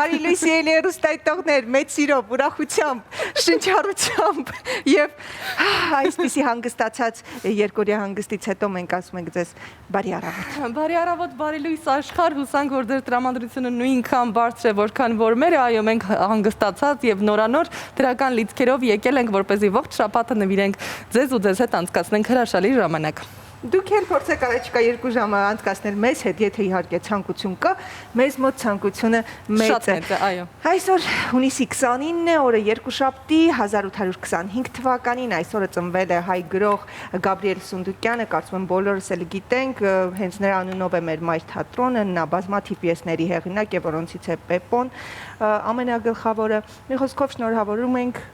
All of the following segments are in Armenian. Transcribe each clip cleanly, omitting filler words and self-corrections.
Բարի լույսի էլի հեռուստայտողներ, մեծ սիրով, ուրախությամբ, շնչառությամբ եւ այսպիսի հանգստացած երկօրյա հանգստից հետո մենք ասում ենք ձեզ բարի առավոտ։ Բարի առավոտ, բարի լույս աշխարհ, հուսանք որ ձեր տրամադրությունը նույնքան բարձր է, որքան որ մերը, այո, մենք հանգստացած եւ նորանոր դրական լիցքերով եկել ենք, որպեսզի ողջ շաբաթը նվիրենք ձեզ ու ձեզ հետ անցկացնենք հրաշալի ժամանակ։ Դուք էլ փորձեք առաջիկա 2 ժամը անցկացնել մեզ հետ, եթե իհարկե ցանկություն կա, մեզ մոտ ցանկությունը մեծ է։ Այո։ Այսօր հունիսի 29-ն է, օրը երկուշաբթի 1825 թվականին, այսօրը ծնվել է հայ գրող Գաբրիել Սունդուկյանը, կարծում եմ բոլորս էլ գիտենք, հենց նրա անունով է մեր մայր թատրոնը, նա բազմաթիվ պիեսների հեղինակ է, որոնցից է Պեպոն, ամենագլխավորը։ Մի խոսքով շնորհավորում ենք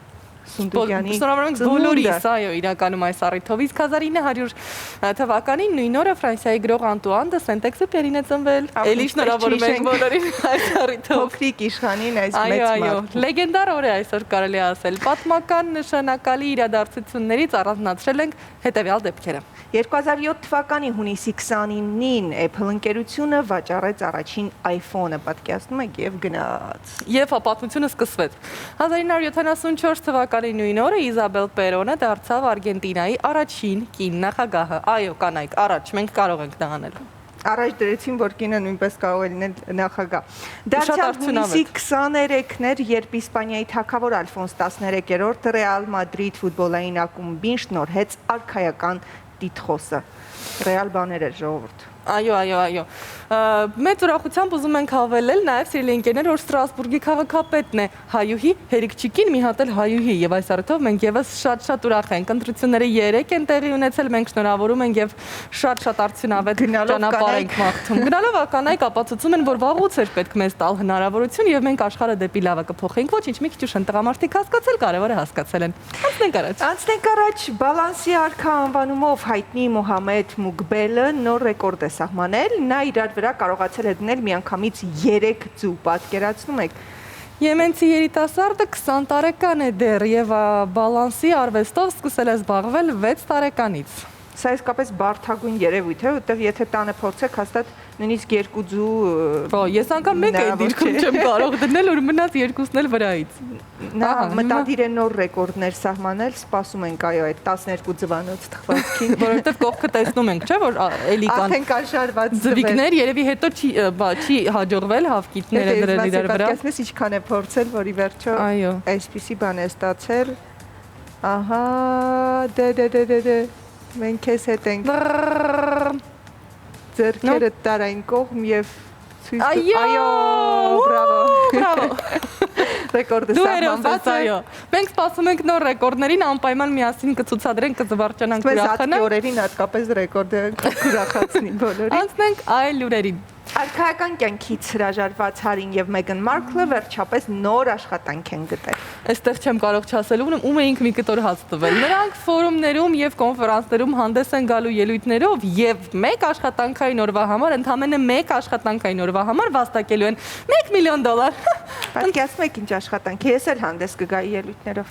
Սունդուկյանի բոլորիս, այո, իրականում այս առիթով, իսկ 1900 թվականին նույն օրը Ֆրանսիայի գրող Անտուան դը Սենտեքսուպերին է ծնվել։ Էլի շնորհավորում ենք բոլորին այս առիթով։ Փոքրիկ իշխանին այս մեծ այո, լեգենդար օր է այսօր կարելի ասել։ Պատմական նշանակալի իրադարձություններից առանձնացրել ենք հետևյալ դեպքերը։ 2007 թվականի հունիսի 29-ին Apple ընկերությունը վաճառեց առաջին iPhone-ը, պատկերացնում եք, եւ գնաց։ Եվ պատմությունը սկսվեց։ 1974 թվականի նույն օրը Իզաբել Պերոնը դարձավ Արգենտինայի առաջին կին նախագահը։ Այո, կանայք, առաջ մենք կարող ենք դա անել։ Առաջ դրեցին, որ կինը նույնպես կարող է լինել նախագահ։ Դարձյալ հունիսի 23-ն էր, երբ Իսպանիայի թագավոր Ալֆոնս 13-րդը Ռեալ Մադրիդ ֆուտբոլային ակումբին շնորհեց արքայական տիտղոսը։ Ռեալ բաներ էր ժողովուրդ։ Այո։ Մեծ ուրախությամբ ուզում ենք հավելել նաև սիրելի ընկերներ, որ Ստրասբուրգի քաղաքապետն է հայուհի, հերիքչիկին մի հատ էլ հայուհի, եւ այս առիթով մենք եւս շատ ուրախ ենք։ Ընտրությունները 3 են տեղի ունեցել, մենք շնորհավորում ենք եւ շատ արդյունավետ ճանապարհ ենք մաղթում։ Գնալով կանայք ապացուցում են, որ վաղուց էր պետք մեզ տալ հնարավորություն եւ մենք աշխարհը դեպի լավը կփոխենք։ Ոչինչ, մի քիչ ուշ են տղամարդիկ հասկացել, կարևորը հասկացել են։ Անցնենք առաջ Բալանսի արքա անվանումով հայտնի Մոհամեդ Մուկբելը նոր ռեկորդ է սահմանել, նա իրար վրա կարողացել է դնել միանգամից 3 ձու, պատկերացնում եք։ Եմենցի երիտասարդը 20 տարեկան է դեռ եւ բալանսի արվեստով սկսել է զբաղվել 6 տարեկանից։ Սա իսկապես բարդագույն երևույթ է, որտեղ եթե տանը փորձեք, հաստատ նույնիսկ 2 ձու։ Ես անգամ մեկը դիրքում չեմ կարող դնել, որ մնաց 2-ն էլ վրայից։ Նա մտադիր է նոր ռեկորդներ սահմանել, սպասում ենք այո այդ 12 ձվանոց թխվածքին, որովհետև կողքը տեսնում ենք, չէ՞ որ էլի կան։ Արդեն կան շարված ձվիկներ, երևի հետո չի հաջողվել հավկիթները դրել իրար վրա։ Պատկերացնես ինչքան է փորձել, որ ի վերջո այսպիսի բան է ստացել։ Ահա, դե մենք քեզ հետ ենք։ Ձեռքերը տարային կողմ եւ ցույց։ Այո, բրավո։ Ռեկորդը սահմանված է։ Մենք սպասում ենք նոր ռեկորդներին, անպայման միասին կցուցադրենք, կզվարճանանք ուրախանալ։ Այս օրերին հատկապես ռեկորդը կուրախացնի բոլորին։ Անցնենք այլ լուրերին։ Արքայական կյանքից հրաժարված Հարին եւ Մեգան Մարքլը վերջապես նոր աշխատանք են գտել։ Այստեղ չեմ կարող չասել ում էինք մի կտոր հաց տվել։ Նրանք ֆորումներում եւ կոնֆերանսներում հանդես են գալու ելույթներով եւ մեկ աշխատանքային օրվա համար, ընդամենը մեկ աշխատանքային օրվա համար վաստակելու են $1 միլիոն։ Պատկերացնում եք ինչ աշխատանք է, ես էլ հանդես կգայի ելույթներով։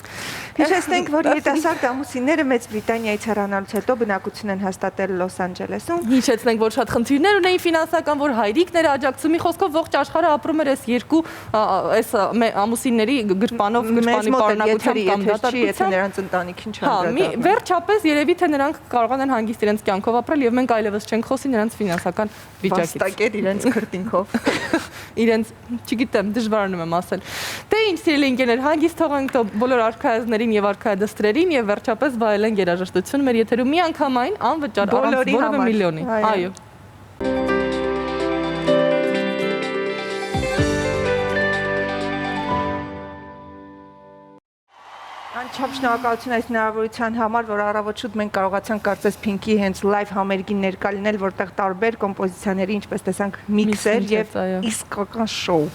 Հիշեցնենք, որ երիտասարդ ամուսինները Մեծ Բրիտանիայից հեռանալուց հետո բնակություն են հաստատել Լոս Անջելեսում։ Հիշեցնենք, որ շատ խնդիրներ ունեին ֆինանսական, որ հայրիկներ աջակցում, մի խոսքով ողջ աշխարհը ապրում էր այս ամուսինների գրպանով, գրպանի պարունակությամբ կամ դատարկությամբ։ Եթե նրանց ընտանիքին չանդրադառնան։ Վերջապես երևի թե նրանք կարողանան հանգիստ իրենց կյանքով ապրել եւ մենք այլևս չենք խոսի նրանց ֆինանսական վիճակից։ Վաստակել իրենց քրտինքով։ Իրենց, չգիտեմ, դժվարանում եմ ասել։ Դե ինչ, սիրելի ընկերներ, հանգիստ թողենք բոլոր արքայազներին եւ արքայադստրերին եւ վերջապես վայելենք երաժշտություն մեր եթերում միանգամայն անվճար առանց որևէ միլիոնի։ Այո։ Անչափ շնորհակալություն այս հնարավորության համար, որ առավոտ շուտ մենք կարողացանք կարծես Pink-ի հենց live համերգին ներկա լինել, որտեղ տարբեր կոմպոզիցիաների, ինչպես տեսանք, միքսեր եւ իսկական շոու։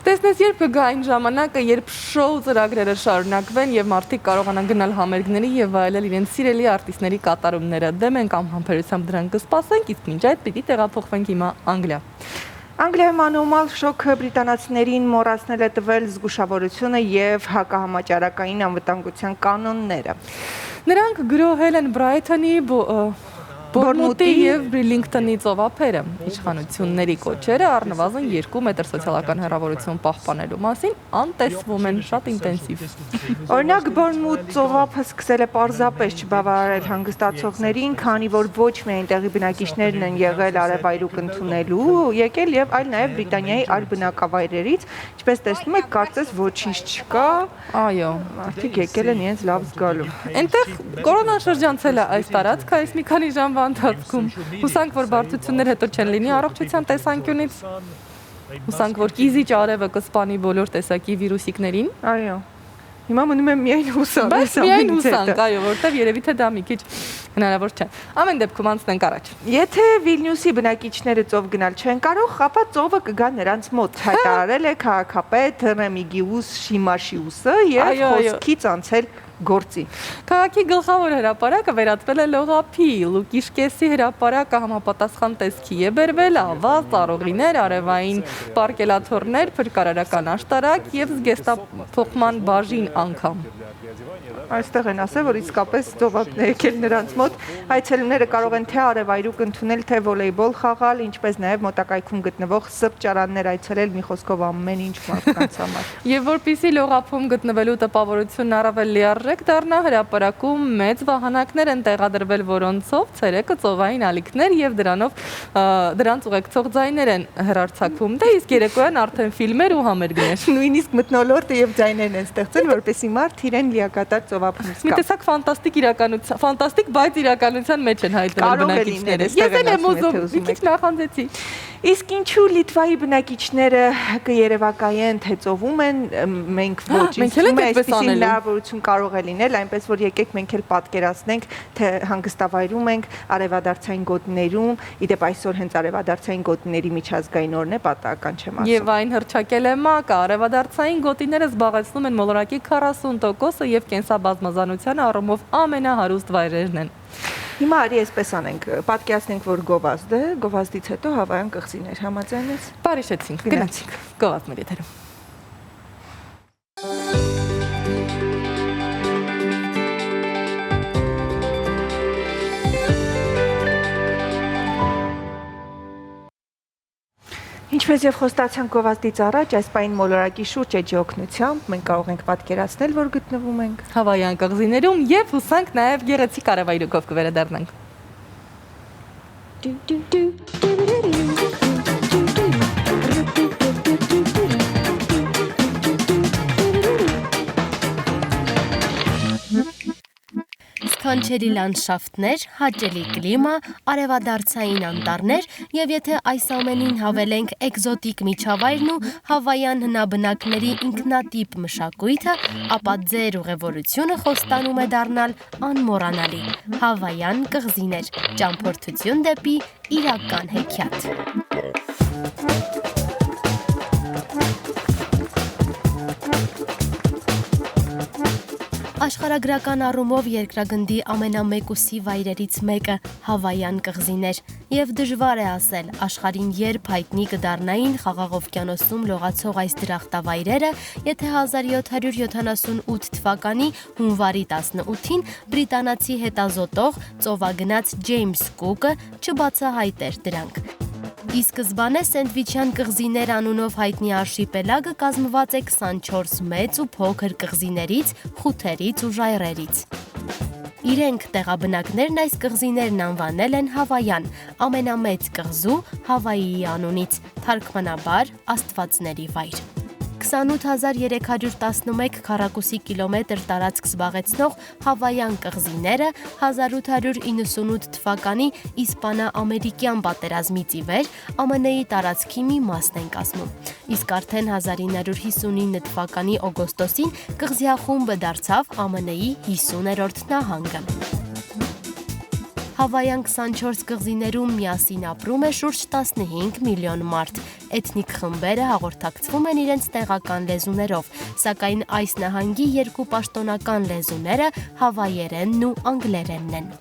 Տեսնես, երբ կգա այն ժամանակը, երբ շոու ծրագրերը շարունակվեն եւ մարդիկ կարողանան գնալ համերգների եւ վայելել իրենց սիրելի արտիստների կատարումները, դե մենք անհամբերությամբ դրան կսպասենք, իսկ մինչ այդ պիտի տեղափոխվենք հիմա Անգլիա։ Անգլիայում անորմալ շոկը բրիտանացիներին մոռացնել է տվել զգուշավորությունը եւ հակահամաճարակային անվտանգության կանոնները։ Նրանք գրոհել են Բրայթոնի Բորմուտի եւ Բրիլինգտոնի ծովափերը իշխանությունների կոչերը առնվազն 2 մետր սոցիալական հեռավորություն պահպանելու մասին անտեսվում են շատ ինտենսիվ։ Օրինակ Բորմուտ ծովափը սկսել է պարզապես չբավարարել հանգստացողներին, քանի որ ոչ միայն տեղի բնակիչներն են եղել արևայրուք ընդունելու, եկել եւ այլ նաեւ Բրիտանիայի այլ բնակավայրերից, ինչպես տեսնում եք, կարծես ոչինչ չկա։ Այո, Մարդիկ եկել են իրենց լավ զգալու։ Այնտեղ կորոնան շրջանցել է այս տարածքը այս մի քանի ժամվա ընթացքում։ Հուսանք, որ բարդություններ հետո չեն լինի առողջության տեսանկյունից։ Հուսանք, որ կիզիչ արևը կսպանի բոլոր տեսակի վիրուսիկներին։ Այո։ Հիմա մնում է միայն հուսալ։ Բայց միայն հուսանք, այո, որտեվ երևի թե դա մի քիչ հնարավոր չէ։ Ամեն դեպքում անցնենք առաջ։ Եթե Վիլնյուսի բնակիչները ծով գնալ չեն կարող, ապա ծովը կգա նրանց մոտ։ Հայտարարել է քաղաքապետ Ռեմիգիուս Շիմաշիուսը եւ խոսքից անցել գործի։ Քաղաքի գլխավոր հրապարակը վերածվել է լողափի, Լուկիշկեսի հրապարակը համապատասխան տեսքի է բերվել, ավազ, ծառուղիներ, արևային պարկելաթոռներ, փրկարարական աշտարակ եւ զգեստափոխման բաժին անգամ։ Այստեղ են ասել, որ իսկապես ծովափն է եկել նրանց մոտ, այցելուները կարող են թե արևայրուք ընդունել, թե վոլեյբոլ խաղալ, ինչպես նաև մոտակայքում գտնվող սրճարաններ այցելել, մի խոսքով ամեն ինչ մարդկանց համար։ Եվ որպեսզի լողափում գտնվելու տպավորությունն առավել լիարժեք դառնա, հրապարակում մեծ վահանակներ են տեղադրվել, որոնցով ցերեկը ծովային ալիքներ եւ դրանց ուղեկցող ձայներ են հեռարձակվում։ Դե իսկ երեկոյան արդեն ֆիլմեր ու համերգներ։ Նույնիսկ մթնոլորտը եւ ձայներն են ստեղծել, որպեսզի մարդ իրեն լիակատար ծովափում զգա։ Մի տեսակ ֆանտաստիկ, բայց իրականության մեջ են հայտնվել բնակիչները։ Ես էլ եմ ուզում, մի քիչ նախանձեցի։ Իսկ ինչու Լիտվայի բնակիչները կերևակայեն, թե ծովում են, մենք ոչ, այսպիսի հնարավորություն կարող է լինել, այնպես որ եկեք մենք էլ պատկերացնենք, թե հանգստավայրում ենք արևադարձային գոտիներում, իդեպ այսօր հենց արևադարձային գոտիների միջազգային օրն է, պատահական չեմ ասում։ Եվ այն հռչակել է ՄԱԿ-ը, արևադարձային գոտիները զբաղեցնում են մոլորակի 40%-ը եւ կենսաբազմազանության առումով ամենահարուստ վայրերն են։ Հիմա արի այսպես անենք, պատկերացնենք, որ գովազդ է, գովազդից հետո հավայան կղզիներ, համաձայն ես։ Բարիշեցինք, գնացինք, գովազդներ եթերում։ Ինչպես եւ խոստացանք գովազդից առաջ, այս պայն մոլորակի շուրջ էջի օգնությամբ մենք կարող ենք պատկերացնել, որ գտնվում ենք Հավայան կղզիներում եւ հուսանք նաեւ գեղեցիկ արևայրուքով կվերադառնանք։ Սքանչելի լանդշաֆտներ, հաճելի կլիմա, արևադարձային անտառներ եւ եթե այս ամենին հավելենք էկզոտիկ միջավայրն ու հավայան հնաբնակների ինքնատիպ մշակույթը, ապա ձեր ուղևորությունը խոստանում է դառնալ անմոռանալի։ Հավայան կղզիներ, ճամփորդություն դեպի իրական հեքիաթ։ Աշխարհագրական առումով երկրագնդի ամենամեկուսի վայրերից մեկը Հավայան կղզիներ եւ դժվար է ասել աշխարհին երբ հայտնի կդառնային Խաղաղ օվկիանոսում լողացող այս դրախտավայրերը, եթե 1778 թվականի հունվարի 18-ին բրիտանացի հետազոտող ծովագնաց Ջեյմս Կուկը չբացահայտեր դրանք։ Ի սկզբանե Սենդվիչյան կղզիներ անունով հայտնի արշիպելագը կազմված է 24 մեծ ու փոքր կղզիներից, խութերից ու ժայռերից։ Իրենք տեղաբնակներն այս կղզիներն անվանել են Հավայան, ամենամեծ կղզու Հավայիի անունից, թարգմանաբար Աստվածների վայր։ 28311 քառակուսի կիլոմետր տարածք զբաղեցնող Հավայան կղզիները 1898 թվականի իսպանա-ամերիկյան պատերազմից ի վեր ԱՄՆ-ի տարածքի մի մասն են կազմում։ Իսկ արդեն 1959 թվականի օգոստոսին կղզիախումբը դարձավ ԱՄՆ-ի 50-րդ նահանգը։ Հավայան 24 կղզիներում միասին ապրում է շուրջ 15 միլիոն մարդ։ Էթնիկ խմբերը հաղորդակցվում են իրենց տեղական լեզուներով, սակայն այս նահանգի երկու պաշտոնական լեզուները հավայերենն ու անգլերենն են։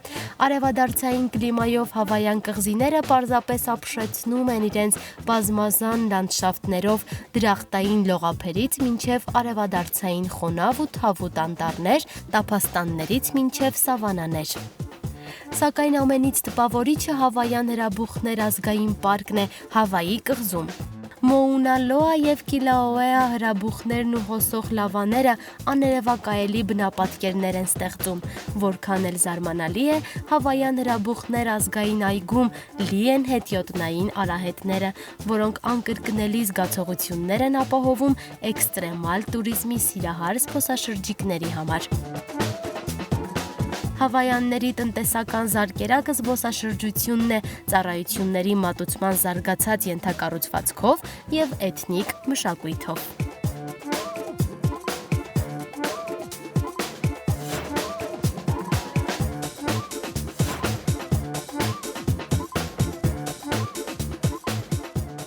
Արևադարձային կլիմայով Հավայան կղզիները պարզապես ապշեցնում են իրենց բազմազան լանդշաֆտներով դրախտային լողափերից մինչև արևադարձային խոնավ ու թավուտ անտառներ, տափաստաններից մինչև սավանաներ։ Սակայն ամենից տպավորիչը Հավայան հրաբուխներ ազգային պարկն է Հավայի կղզում։ Մոունա Լոա եւ Կիլաոեա հրաբուխներն ու հոսող լավաները աներևակայելի բնապատկերներ են ստեղծում, որքան էլ զարմանալի է, Հավայան հրաբուխներ ազգային այգում լի են հետիոտնային արահետները, որոնք անկրկնելի զգացողություններ են ապահովում էքստրեմալ տուրիզմի սիրահար զբոսաշրջիկների համար։ Հավայանների տնտեսական զարկերակը զբոսաշրջությունն է, ծառայությունների մատուցման զարգացած ենթակառուցվածքով եւ էթնիկ մշակույթով։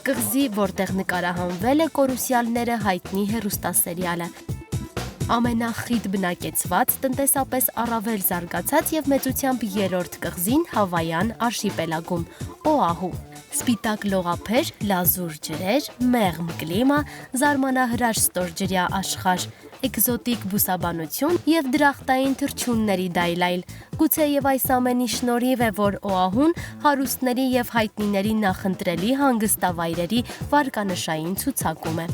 Կղզի, որտեղ նկարահանվել է Կորուսյալները հայտնի հեռուստասերիալը։ Ամենախիտ բնակեցված, տնտեսապես առավել զարգացած եւ մեծությամբ երրորդ կղզին Հավայան արշիպելագում՝ Օահու։ Սպիտակ լողափեր, լազուր ջրեր, մեղմ կլիմա, զարմանահրաշ ստորջրյա աշխարհ, էկզոտիկ բուսաբանություն եւ դրախտային թռչունների դայլայլ։ Գուցե եւ այս ամենի շնորհիվ է, որ Օահուն հարուստների եւ հայտնիների նախընտրելի հանգստավայրերի վարկանշային ցուցակում է։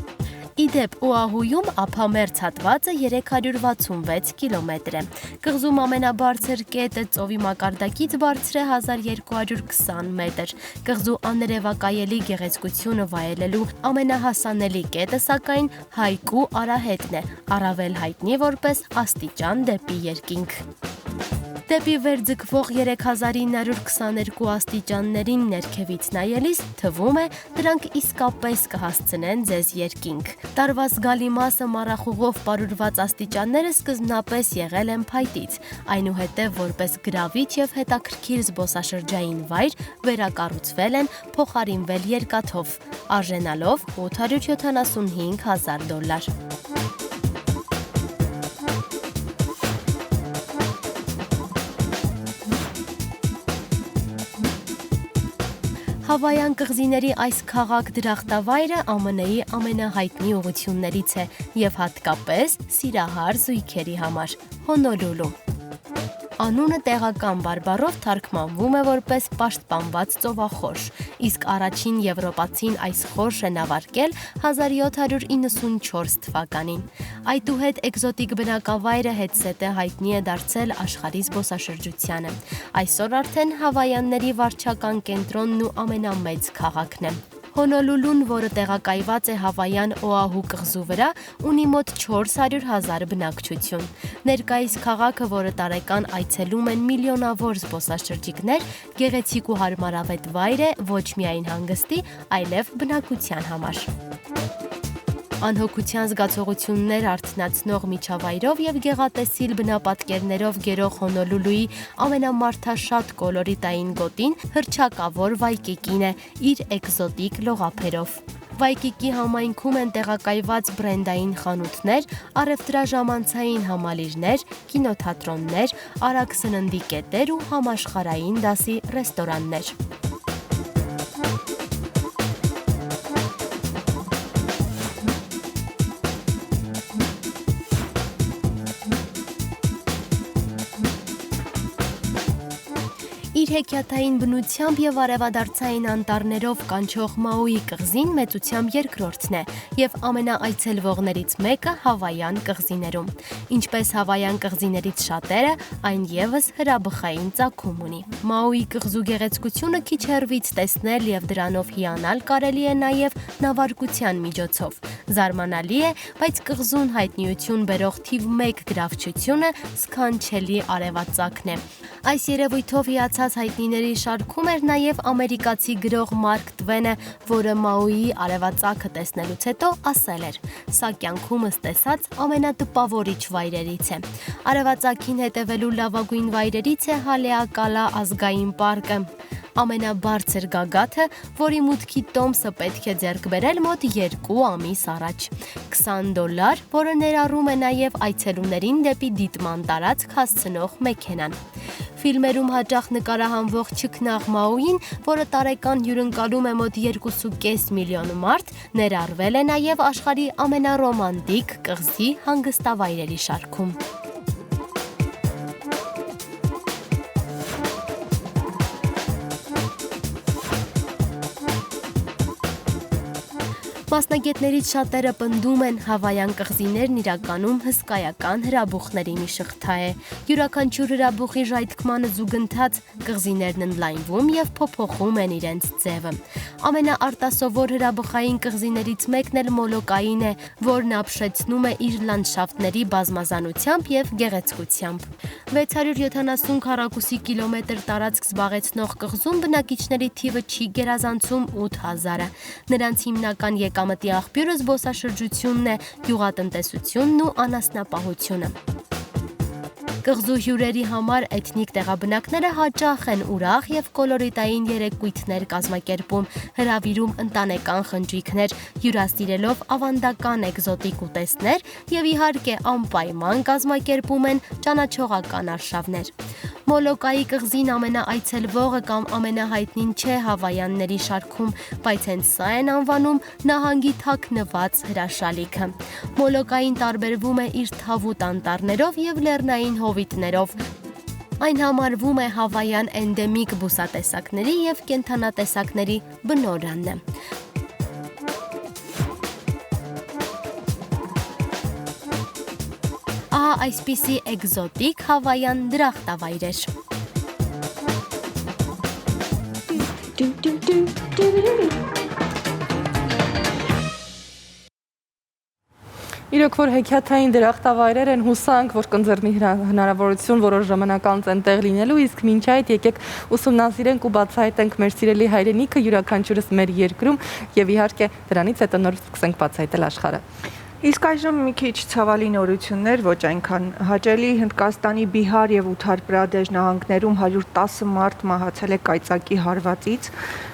Իդեպ Օահույում ափամերձ հատվածը 366 կիլոմետր է։ Կղզում ամենաբարձր կետը ծովի մակարդակից բարձր է 1220 մետր։ Կղզու աներևակայելի գեղեցկությունը վայելելու ամենահասանելի կետը սակայն Հայկու արահետն է, առավել հայտնի որպես աստիճան դեպի երկինք։ Դեպի վեր ձգվող 3922 աստիճաններին ներքևից նայելիս թվում է դրանք իսկապես կհասցնեն ձեզ երկինք։ Տարվա զգալի մասը մառախուղով պարուրված աստիճանները սկզբնապես եղել են փայտից, այնուհետև որպես գրավիչ եւ հետաքրքիր զբոսաշրջային վայր վերակառուցվել են, փոխարինվել երկաթով, արժենալով $875,000։ Հավայան կղզիների այս քաղաք դրախտավայրը ԱՄՆ-ի ամենահայտնի ուղղություններից է եւ հատկապես սիրահար զույգերի համար՝ Հոնոլուլու։ Անունը տեղական բարբառով թարգմանվում է որպես պաշտպանված ծովախորշ, իսկ առաջին եվրոպացին այս խորշը նավարկել 1794 թվականին։ Այդուհետ էկզոտիկ բնակավայրը հետզհետե հայտնի է դարձել աշխարհի զբոսաշրջությանը։ Այսօր արդեն Հավայանների վարչական կենտրոնն ու ամենամեծ քաղաքն է։ Հոնոլուլուն, որը տեղակայված է Հավայան Օահու կղզու վրա, ունի մոտ 400,000 բնակչություն։ Ներկայիս քաղաքը, որը տարեկան այցելում են միլիոնավոր զբոսաշրջիկներ, գեղեցիկ ու հարմարավետ վայր է ոչ միայն հանգստի, այլև բնակության համար։ Անհոգության զգացողություններ արթնացնող միջավայրով եւ գեղատեսիլ բնապատկերներով գերող Հոնոլուլուի ամենամարդաշատ կոլորիտային գոտին հռչակավոր Վայկիկին է իր էկզոտիկ լողափերով։ Վայկիկի համայնքում են տեղակայված բրենդային խանութներ, առևտրաժամանցային համալիրներ, կինոթատրոններ, արագ սննդի կետեր ու համաշխարհային դասի ռեստորաններ։ Իր հեքիաթային բնությամբ եւ արևադարձային անտառներով կանչող Մաուի կղզին մեծությամբ երկրորդն է եւ ամենաայցելվողներից մեկը Հավայան կղզիներում։ Ինչպես Հավայան կղզիներից շատերը, այն եւս հրաբխային ծագում ունի։ Մաուի կղզու գեղեցկությունը քիչ հեռվից տեսնել եւ դրանով հիանալ կարելի է նաեւ նավարկության միջոցով։ Զարմանալի է, բայց կղզուն հայտնիություն բերող թիվ 1 գրավչությունը սքանչելի արևածագն է։ Այս երևույթով հիացած հայտնիների շարքում էր նաև ամերիկացի գրող Մարկ Տվենը, որը Մաուիի արևածագը տեսնելուց հետո ասել էր. «Սա կյանքումս տեսած ամենատպավորիչ վայրերից է։ Արևածագին հետևելու լավագույն վայրերից է Հալեակալա ազգային պարկը։ Ամենաբարձր գագաթը, որի մուտքի տոմսը պետք է ձեռք բերել մոտ 2 ամիս առաջ։ $20, որը ներառում է նաև այցելուներին դեպի դիտման տարածք հասցնող մեքենան։ Ֆիլմերում հաճախ նկարահանվող չքնաղ Մաուին, որը տարեկան հյուրընկալում է մոտ 2.5 միլիոն մարդ, ներառվել է նաև աշխարհի ամենառոմանտիկ կղզի հանգստավայրերի շարքում։ Մասնագետներից շատերը պնդում են, հավայան կղզիներն իրականում հսկայական հրաբուխների մի շղթա է։ Յուրաքանչյուր հրաբուխի ժայթքմանը զուգընթաց կղզիներն ընդլայնվում եւ փոփոխում են իրենց ձևը։ Ամենաարտասովոր հրաբխային կղզիներից մեկն էլ Մոլոկային է, որն ապշեցնում է իր լանդշաֆտների բազմազանությամբ եւ գեղեցկությամբ։ 670 քառակուսի կիլոմետր տարածք զբաղեցնող կղզում բնակիչների թիվը չի գերազանցում 8000-ը։ Նրանց հիմնական եկամտի աղբյուրը զբոսաշրջությունն է, գյուղատնտեսությունն ու անասնապահությունը։ Կղզու հյուրերի համար էթնիկ տեղաբնակները հաճախ են ուրախ եւ կոլորիտային երեկույթներ կազմակերպում, հրավիրում ընտանեկան խնջույքներ, հյուրասիրելով ավանդական էկզոտիկ ուտեստներ եւ իհարկե անպայման կազմակերպում են ճանաչողական արշավներ։ Մոլոկայի կղզին ամենաայցելվողը կամ ամենահայտնին չէ հավայանների շարքում, բայց հենց սա են անվանում նահանգի թաքնված հրաշալիքը։ Մոլոկային տարբերվում է իր թավուտ անտառներով եւ լեռնային հովիտներով։ Այն համարվում է հավայան էնդեմիկ բուսատեսակների եւ կենդանատեսակների բնօրանն։ Ահա այսպիսի էկզոտիկ հավայան դրախտավայրեր։ Իրոք որ հեքիաթային դրախտավայրեր են, հուսանք, որ կընձեռնի հնարավորություն որոշ ժամանակ անց են տեղ լինելու, իսկ մինչ այդ եկեք ուսումնասիրենք ու բացահայտենք մեր սիրելի հայրենիքը, յուրաքանչյուրս մեր երկրում եւ իհարկե դրանից հետո նոր սկսենք բացահայտել աշխարհը։ Իսկ այժմ մի քիչ ցավալի նորություններ, ոչ այնքան հաճելի, Հնդկաստանի Բիհար եւ Ութար Պրադեշ նահանգներում 110 մարդ մահացել է կայծակի հարվածից,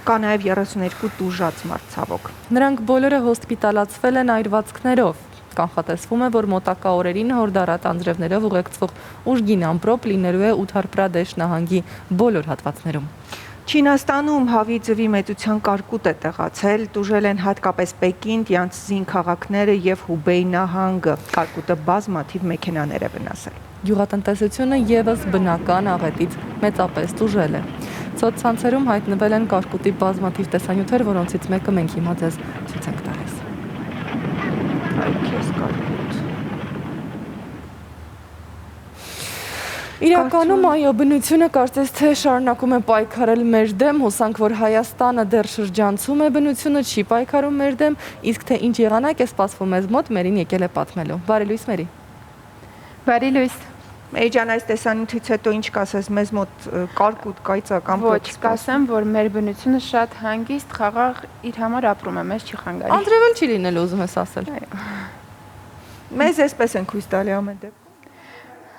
կա նաեւ 32 տուժած մարդ ցավոք։ Նրանք բոլորը հոսպիտալացվել են այրվածքներով։ Կանխատեսվում է, որ մոտակա օրերին հորդառատ անձրևներով ուղեկցվող ուժգին ամպրոպ լինելու է Ութար Պրադեշ նահանգի բոլոր հատվածներում։ Չինաստանում հավի ձվի մեծության կարկուտ է տեղացել, տուժել են հատկապես Պեկին, Տյանցզին քաղաքները եւ Հուբեյ նահանգը, կարկուտը բազմաթիվ մեքենաներ է վնասել։ Գյուղատնտեսությունը եւս բնական աղետից մեծապես տուժել է։ Սոցցանցերում հայտնվել են կարկուտի բազմաթիվ տեսանյութեր, որոնցից մեկը մենք հիմա ձեզ ցույց ենք տալիս։ Այդքես կարկուտ։ Իրականում այո, բնությունը կարծես թե շարունակում է պայքարել մեր դեմ, հուսանք, որ Հայաստանը դեռ շրջանցում է բնությունը, չի պայքարում մեր դեմ, իսկ թե ինչ եղանակ է սպասվում մեզ մոտ, Մերին եկել է պատմելու։ Բարի լույս, Մերի։ Բարի լույս։ Էջան, այս տեսանյութից հետո ինչ կասես, մեզ մոտ կարկուտ, կայծակ ամպրոպ։ Ոչ, կասեմ, որ մեր բնությունը շատ հանգիստ, խաղաղ իր համար ապրում է, մեզ չի խանգարի։ Անձրևել չի լինելու, ուզում ես ասել։ Մեզ էսպես են ցույց տալի ամեն դեպքում։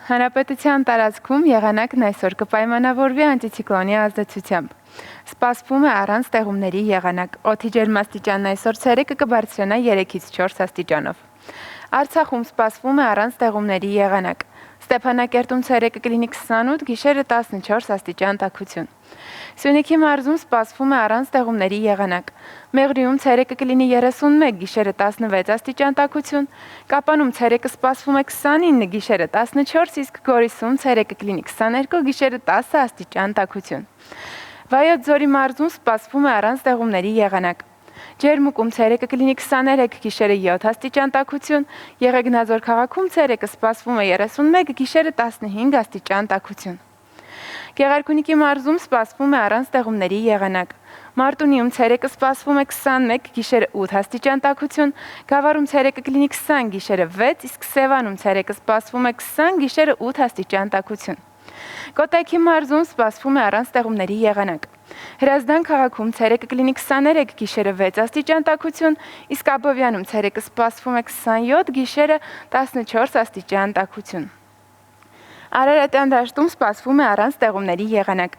Հանրապետության տարածքում եղանակն այսօր կպայմանավորվի անտիցիկլոնի ազդեցությամբ։ Սպասվում է առանց տեղումների եղանակ։ Օդի ջերմաստիճանն այսօր ցերեկը կբարձրանա 3-ից 4 աստիճանով։ Արցախում սպասվում է առանց տեղումների եղանակ։ Ստեփանակերտում ցերեկը կլինի 28, գիշերը 14 աստիճան տաքություն։ Սյունիքի մարզում սպասվում է առանց տեղումների եղանակ։ Մեղրիում ցերեկը կլինի 31, գիշերը 16 աստիճան տաքություն։ Կապանում ցերեկը սպասվում է 29, գիշերը 14, իսկ Գորիսում ցերեկը կլինի 22, գիշերը 10 աստիճան տաքություն։ Վայոց ձորի մարզում սպասվում է առանց տեղումների եղանակ։ Ջերմուկում ցերեկը կլինի 23, գիշերը 7 աստիճան տաքություն, Եղեգնաձոր քաղաքում ցերեկը սպասվում է 31, գիշերը 15 աստիճան տաքություն։ Գեղարքունիքի մարզում սպասվում է առանց տեղումների եղանակ։ Մարտունիում ցերեկը սպասվում է 21, գիշերը 8 աստիճան տաքություն, Գավառում ցերեկը կլինի 20, գիշերը 6, իսկ Սևանում ցերեկը սպասվում է 20, գիշերը 8 աստիճան տաքություն։ Կոտայքի մարզում սպասվում է առանց տեղումների եղանակ։ Հրազդան քաղաքում ցերեկը կլինի 23, գիշերը 6 աստիճան տաքություն, իսկ Աբովյանում ցերեկը սպասվում է 27, գիշերը 14 աստիճան տաքություն։ Արարատյան դաշտում սպասվում է առանց տեղումների եղանակ։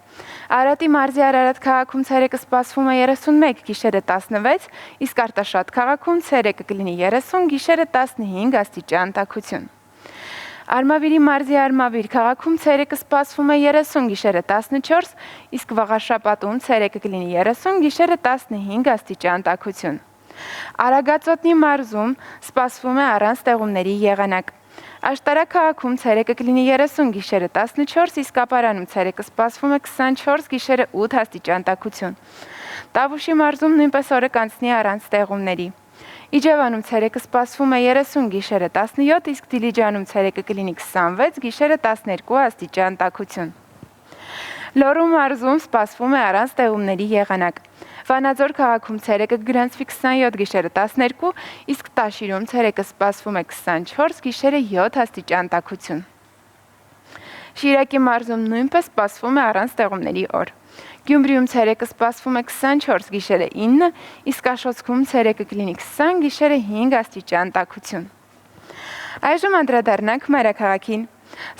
Արարատի մարզի Արարատ քաղաքում ցերեկը սպասվում է 31, գիշերը 16, իսկ Արտաշատ քաղաքում ցերեկը կլինի 30, գիշերը 15 աստիճան տաքություն։ Արմավիրի մարզի Արմավիր քաղաքում ցերեկը սպասվում է 30, գիշերը 14, իսկ Վաղարշապատում ցերեկը կլինի 30, գիշերը 15 աստիճան տաքություն։ Արագածոտնի մարզում սպասվում է առանց տեղումների եղանակ։ Աշտարակ քաղաքում ցերեկը կլինի 30, գիշերը 14, իսկ Ապարանում ցերեկը սպասվում է 24, գիշերը 8 աստիճան տաքություն։ Տավուշի մարզում նույնպես օրը կանցնի առանց տեղումների։ Իջևանում ցերեկը սպասվում է 30 գիշերը 17, իսկ Դիլիջանում ցերեկը կլինի 26, գիշերը 12 աստիճան տաքություն։ Լոռու մարզում սպասվում է առանց տեղումների եղանակ։ Վանաձոր քաղաքում ցերեկը կգրանցվի 27, գիշերը 12, իսկ Տաշիրում ցերեկը սպասվում է 24, գիշերը 7 աստիճան տաքություն։ Շիրակի մարզում նույնպես սպասվում է առանց տեղումների օր։ Գյումրիում ցերեկը սպասվում է 24, գիշերը 9, իսկ Աշոտսկում ցերեկը կլինի 20, գիշերը 5 աստիճան տաքություն։ Այժմ անդրադառնանք մայրաքաղաքին։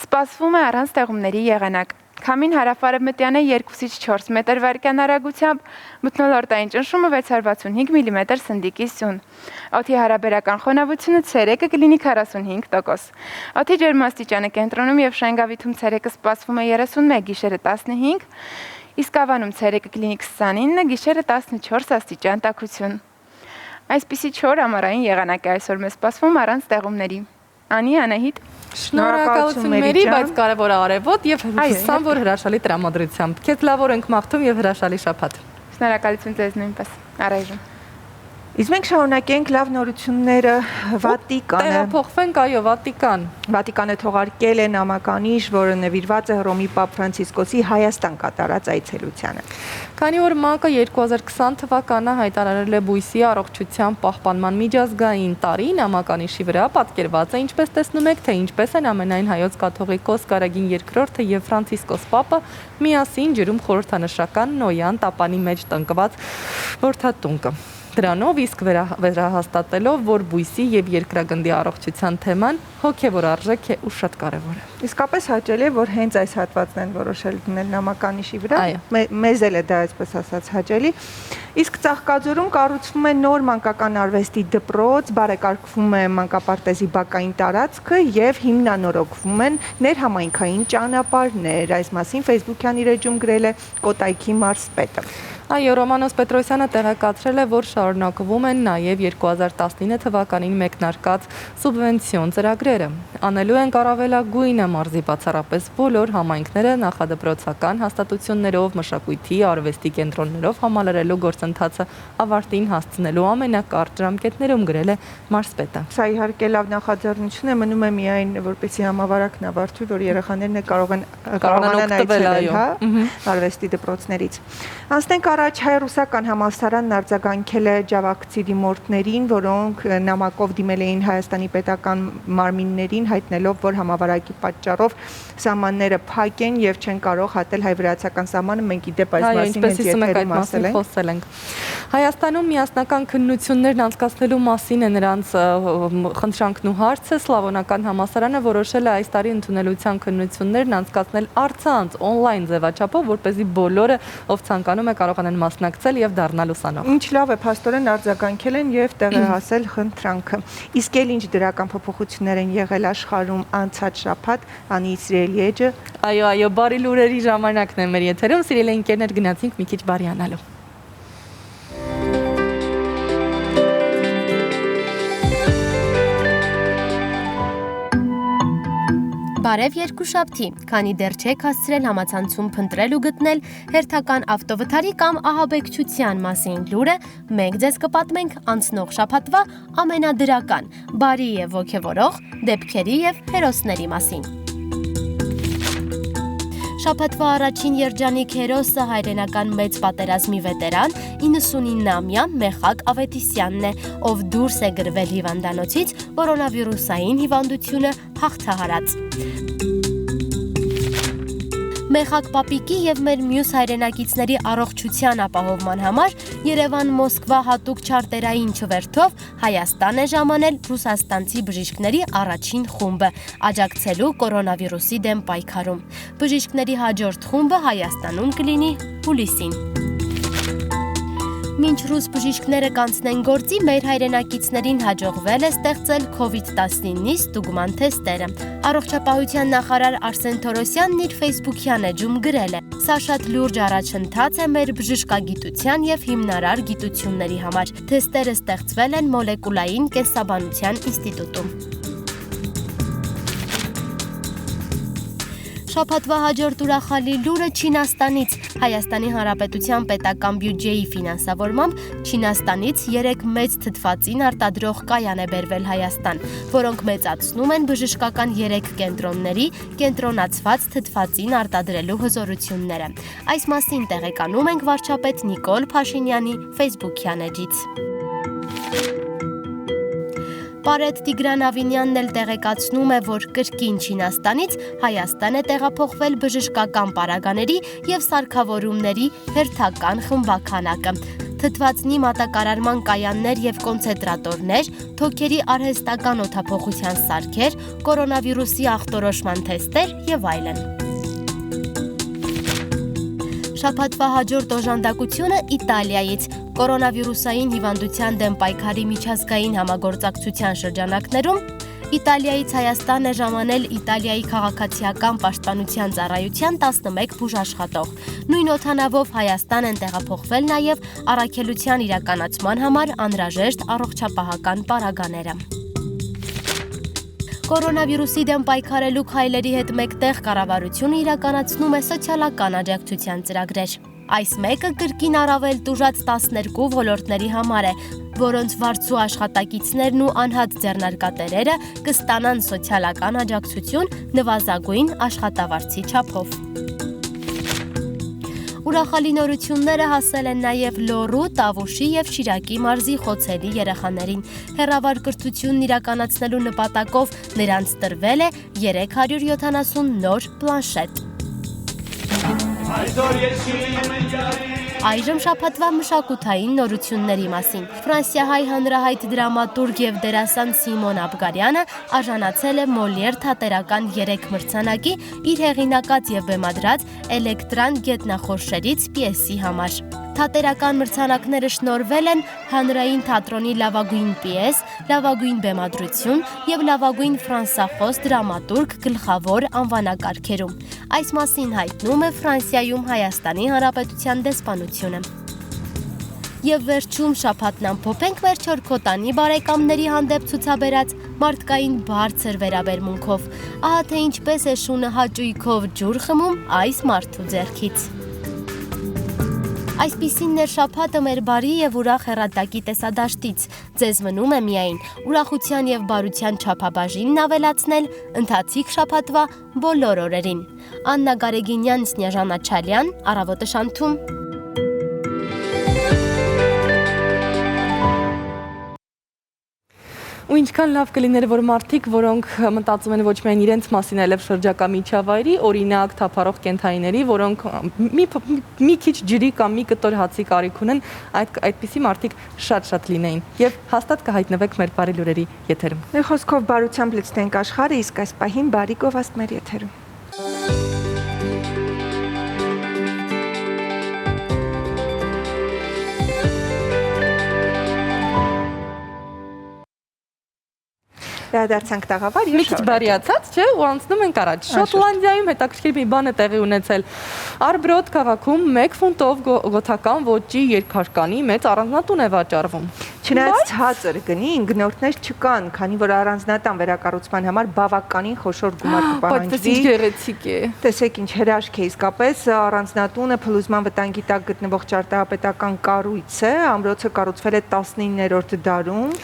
Սպասվում է առանց տեղումների եղանակ։ Քամին հարավ-արևմտյան է 2-ից 4 մետր վարկյան արագությամբ, մթնոլորտային ճնշումը 665 մմ սնդիկի սյուն։ Օդի հարաբերական խոնավությունը ցերեկը կլինի 45%։ Օդի ջերմաստիճանը կենտրոնում եւ Շենգավիթում ցերեկը սպասվում է 31, գիշերը 15, իսկ Ավանում ցերեկը կլինի 29, գիշերը 14 աստիճան տաքություն։ Այսպիսի 4 ամառային եղանակ է այսօր մեզ սպասվում առանց տեղումների։ Անի, Անահիտ, Շնորհակալություն Մերի, բայց կարևոր է արևոտ եւ հուսամ, որ հրաշալի տրամադրությամբ։ Քեզ լավ օր ենք մաղթում եւ հրաշալի շաբաթ։ շնորհակալություն ձեզ նույնպես։ Առայժմ։ Իսկ մենք շարունակենք լավ նորությունները Վատիկանը։ Տեղափոխվենք, այո, Վատիկան։ Վատիկանը թողարկել է նամականիշ, որը նվիրված է Հռոմի Պապ Ֆրանցիսկոսի Հայաստան կատարած այցելությանը։ Քանի որ ՄԱԿ-ը 2020 թվականը հայտարարել է բույսի առողջության պահպանման միջազգային տարի, նամականիշի վրա պատկերված է, ինչպես տեսնում եք, թե ինչպես են ամենայն հայոց կաթողիկոս Գարագին II եւ Ֆրանցիսկոս Պապը միասին ջրում խորհրդանշական Նոյան տապանի մեջ տնկված որդատունկը։ Դրանով իսկ վերահաստատելով, որ բույսի եւ երկրագնդի առողջության թեման հոգեվոր արժեք է ու շատ կարևոր է։ Իսկապես հաճելի է, որ հենց այս հատվածն են որոշել դնել նամականիշի վրա։ Մեզ էլ է դա այսպես ասած հաճելի։ Իսկ Ծաղկաձորում կառուցվում է նոր մանկական արվեստի դպրոց, բարեկարգվում է մանկապարտեզի բակային տարածքը եւ հիմնանորոգվում են ներհամայնքային ճանապարհներ։ Այս մասին Facebook-յան իր էջում գրել է Կոտայքի մարզպետը։ Այո, Ռոմանոս Պետրոսյանը տեղեկացրել է, որ շարունակվում են նաև 2019 թվականին մեկնարկած սուբվենցիոն ծրագրերը։ Անելու են առավելագույնը մարզի բացառապես բոլոր համայնքները նախադպրոցական հաստատություններով, մշակույթի, արվեստի կենտրոններով համալրելու գործընթացը ավարտին հասցնելու ամենակարճ ժամկետներում գրել է մարզպետը։ Սա իհարկե լավ նախաձեռնություն է, մնում է միայն որպեսզի համավարակն ավարտվի, որ երեխաներն կարողանան այցելել, հա, արվեստի դպրոցներից։ Անցնենք առաջ հայ-ռուսական համալսարանն արձագանքել է ջավախցի դիմորդներին, որոնք նամակով դիմել էին Հայաստանի պետական մարմիններին, հայտնելով, որ համավարակի պատճառով սահմանները փակ են եւ չեն կարող հատել հայ-վրացական սահմանը։ Մենք իդեպ այս մասին հենց եթերում ասել ենք։ Հայաստանում միասնական քննություններն անցկացնելու մասին է նրանց խնդրանքն ու հարցը։ Սլավոնական համալսարանը որոշել է այս տարի ընդունելության քննություններն անցկացնել առցանց օնլայն ձևաչափով, որպեսզի բոլորը, ով ցանկանում է, կարողանան մասնակցել եւ դառնալ ուսանող։ Ինչ լավ է, փաստորեն արձագանքել են եւ տեղահասել խնդրանքը։ Իսկ էլ ինչ դրական փոփոխություններ են եղել աշխարհում անցած շաբաթ, Անի սիրելի էջը։ Այո, բարի լուրերի ժամանակն է մեր եթերում, սիրելի ընկերներ, գնացինք մի քիչ բարյանալու։ Բարև երկուշաբթի, քանի դեռ չեք հասցրել համացանցում փնտրել ու գտնել հերթական ավտովթարի կամ ահաբեկչության մասին լուրը, մենք ձեզ կպատմենք անցնող շաբաթվա ամենադրական, բարի եւ ոգևորող դեպքերի եւ հերոսների մասին։ Շաբաթվա առաջին երջանիկ հերոսը հայրենական մեծ պատերազմի վետերան 99-ամյա Մեխակ Ավետիսյանն է, ով դուրս է գրվել հիվանդանոցից կորոնավիրուսային հիվանդությունը հաղթահարած։ Մեխակ պապիկի եւ մեր մյուս հայրենակիցների առողջության ապահովման համար Երևան-Մոսկվա հատուկ չարտերային չվերթով Հայաստան է ժամանել ռուսաստանցի բժիշկների առաջին խումբը, աջակցելու կորոնավիրուսի դեմ պայքարում։ Բժիշկների հաջորդ խումբը Հայաստանում կլինի հուլիսին։ Մինչ ռուս բժիշկները կանցնեն գործի, մեր հայրենակիցներին հաջողվել է ստեղծել COVID-19-ի ստուգման թեստերը։ Առողջապահության նախարար Արսեն Թորոսյանն իր Facebook-յան էջում գրել է. «Սա շատ լուրջ առաջընթաց է մեր բժշկագիտության եւ հիմնարար գիտությունների համար։ Թեստերը ստեղծվել են մոլեկուլային կենսաբանության ինստիտուտում»։ Շաբաթվա հաջորդ ուրախալի լուրը Չինաստանից։ Հայաստանի Հանրապետության պետական բյուջեի ֆինանսավորմամբ Չինաստանից 3 մեծ թթվածին արտադրող կայան է բերվել Հայաստան, որոնք մեծացնում են բժշկական 3 կենտրոնների կենտրոնացված թթվածին արտադրելու հզորությունները։ Այս մասին տեղեկանում ենք վարչապետ Նիկոլ Փաշինյանի Facebook-յան էջից։ Պարետ Տիգրան Ավինյանն էլ տեղեկացնում է, որ կրկին Չինաստանից Հայաստան է տեղափոխվել բժշկական պարագաների և սարքավորումների հերթական խմբաքանակը։ Թթվածնի մատակարարման կայաններ և կոնցենտրատորներ, թոքերի արհեստական օդափոխության սարքեր, կորոնավիրուսի ախտորոշման թեստեր և այլն։ Շաբաթվա հաջորդ օժանդակությունը Իտալիայից։ Կորոնավիրուսային հիվանդության դեմ պայքարի միջազգային համագործակցության շրջանակներում Իտալիայից Հայաստան է ժամանել Իտալիայի քաղաքացիական պաշտպանության ծառայության 11 բուժաշխատող։ Նույն օդանավով Հայաստան են տեղափոխվել նաև առաքելության իրականացման համար անհրաժեշտ առողջապահական պարագաները։ Կորոնավիրուսի դեմ պայքարելու քայլերի հետ մեկտեղ կառավարությունը իրականացնում է սոցիալական աջակցության ծրագրեր։ Այս մեկը կրկին առավել տուժած 12 ոլորտների համար է, որոնց վարձու աշխատակիցներն ու անհատ ձեռնարկատերերը կստանան սոցիալական աջակցություն նվազագույն աշխատավարձի չափով։ Ուրախալի նորությունները հասել են նաև Լոռու, Տավուշի և Շիրակի մարզի խոցելի երեխաներին։ Հեռավար կրթությունն իրականացնելու նպատակով նրանց տրվել է 370 նոր պլանշետ։ Այժմ շաբաթվա մշակութային նորությունների մասին։ Ֆրանսիահայ հանրահայտ դրամատուրգ և դերասան Սիմոն Աբգարյանը արժանացել է Մոլիեր թատերական 3 մրցանակի իր հեղինակած և բեմադրած Էլեկտրան գետնախորշերից պիեսի համար։ Թատերական մրցանակները շնորհվել են հանրային թատրոնի լավագույն պիես, լավագույն բեմադրություն և լավագույն ֆրանսախոս դրամատուրգ գլխավոր անվանակարգերում։ Այս մասին հայտնում է Ֆրանսիայում Հայաստանի Հանրապետության դեսպանությունը։ Եվ վերջում շաբաթն ամփոփենք մեր չորքոտանի բարեկամների հանդեպ ցուցաբերած մարդկային բարձր վերաբերմունքով։ Ահա թե ինչպես է շունը հաճույքով ջուր խմում այս մարդու ձեռքից։ Այսպիսին էր շաբաթը մեր բարի և ուրախ հեռատակի տեսադաշտից։ Ձեզ մնում է միայն ուրախության և բարության չափաբաժինն ավելացնել ընթացիկ շաբաթվա բոլոր օրերին։ Աննա Գարեգինյան, Սնեժանա Չալյան, Առավոտը շանթում։ Ու ինչքան լավ կլիներ, որ մարդիկ, որոնք մտածում են ոչ միայն իրենց մասին, այլև շրջակա միջավայրի, օրինակ թափառող կենդանիների, որոնք մի քիչ ջրի կամ մի կտոր հացի կարիք ունեն, այդպիսի մարդիկ շատ լինեին։ Եվ հաստատ կհայտնվեք մեր բարի լուրերի եթերում։ Մեր խոսքով բարությամբ լցնենք աշխարհը, իսկ այս պահին բարի գովաստ մեր եթերում։ Դարձանք տաղավար մի քիչ բարիացած, չէ, ու անցնում ենք առաջ։ Շոտլանդիայում հետաքրքիր մի բան է տեղի ունեցել։ Արբրոդ քաղաքում 1 ֆունտով գոթական ոճի երկհարկանի մեծ առանձնատուն է վաճառվում։ Չնայած ցածր գնի, գնորդներ չկան, քանի որ առանձնատան վերակառուցման համար բավականին խոշոր գումար կպահանջվի։ Բայց գեղեցիկ է։ Տեսեք ինչ հրաշք է իսկապես, առանձնատունը փլուզման վտանգի տակ գտնվող ճարտարապետական կառույց է, ամրոցը կառուցվել է 19-րդ դարում։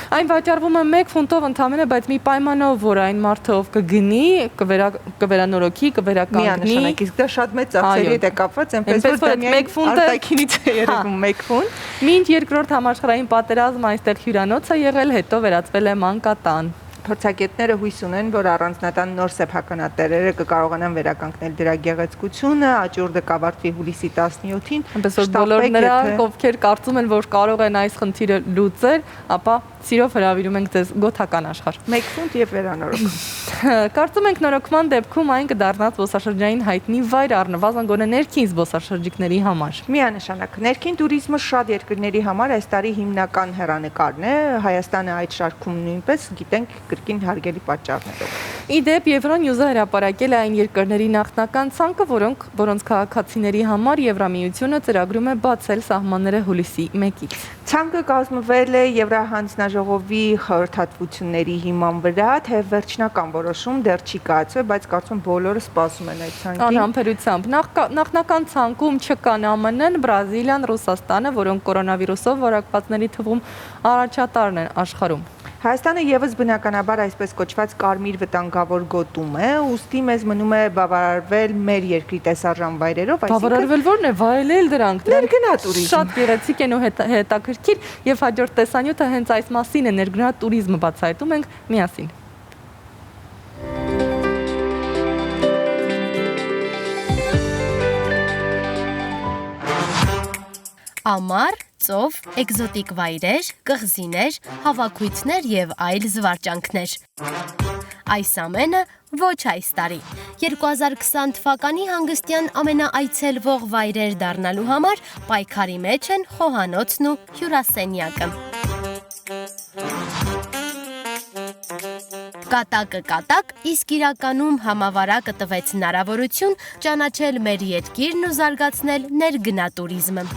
Այն վաճառվում է 1 ֆունտով ընդամենը, բայց մի պայմանով, որ այն մարդը ով կգնի, կվերանորոգի, կվերականգնի։ Միանշանակ, իսկ դա շատ մեծ ծախսերի հետ է կապված, այնպես որ դա միայն արտաքինից է երևում 1 ֆունտ։ Մինչ երկրորդ համաշխարհային պատերազմը այստեղ հյուրանոց է եղել, հետո վերածվել է մանկատան։ Փորձագետները հույս ունեն, որ առանձնատան նոր սեփականատերերը կկարողանան վերականգնել դրա գեղեցկությունը, աճուրդը կավարտվի հուլիսի 17-ին։ Այնպես որ բոլոր նրանք, ովքեր կարծում են, որ կարող են այս խնդիրը լուծել, ապա սիրով հրավիրում ենք ձեզ գոթական աշխարհ։ 1 ֆունտ եւ վերանորոգում։ Կարծում ենք նորոգման դեպքում այն կդառնա զբոսաշրջային հայտնի վայր առնվազն գոնե ներքին զբոսաշրջիկների համար։ Միանշանակ, ներքին туриզմը շատ երկրների համար այս տարի հիմնական հեռանկարն է, Հայաստանը այդ շարքում նույնպես գիտենք կրկին հարգելի պատճառներով։ Իդեպ Եվրոնյուզը հրապարակել է այն երկրների նախնական ցանկը, որոնց քաղաքացիների համար Եվրամիությունը ծրագրում է բացել սահմանները հուլիսի 1-ից։ Ցանկը կազմվել է Եվրահանձնաժողովի խորհրդատվությունների հիման վրա, թե վերջնական որոշում դեռ չի կայացվել, բայց կարծում բոլորը սպասում են այդ ցանկին։ Անհամբերությամբ նախնական ցանկում չկան ԱՄՆ-ն, Բրազիլիան, Ռուսաստանը, որոնք կորոնավիրուսով վարակվածների թվում առաջատարն են աշխարհում։ Հայաստանը եւս բնականաբար այսպես կոչված կարմիր վտանգավոր գոտում է, ուստի մեզ մնում է բավարարվել մեր երկրի տեսարժան վայրերով, բավարարվել որն է, վայելել դրանք։ Ներգնատուրիզմ։ Շատ գեղեցիկ են ու հետաքրքիր եւ հաջորդ տեսանյութը հենց այս մասին է, ներգնատուրիզմը բացահայտում ենք միասին։ Ամառ, ծով, էկզոտիկ վայրեր, կղզիներ, հավաքույթներ եւ այլ զվարճանքներ։ Այս ամենը ոչ այս տարի։ 2020 թվականի հանգստյան ամենաայցելվող վայրեր դառնալու համար պայքարի մեջ են խոհանոցն ու հյուրասենյակը։ Կատակ, իսկ իրականում համավարակը տվեց հնարավորություն ճանաչել մեր երկիրն ու զարգացնել ներգնատուրիզմը։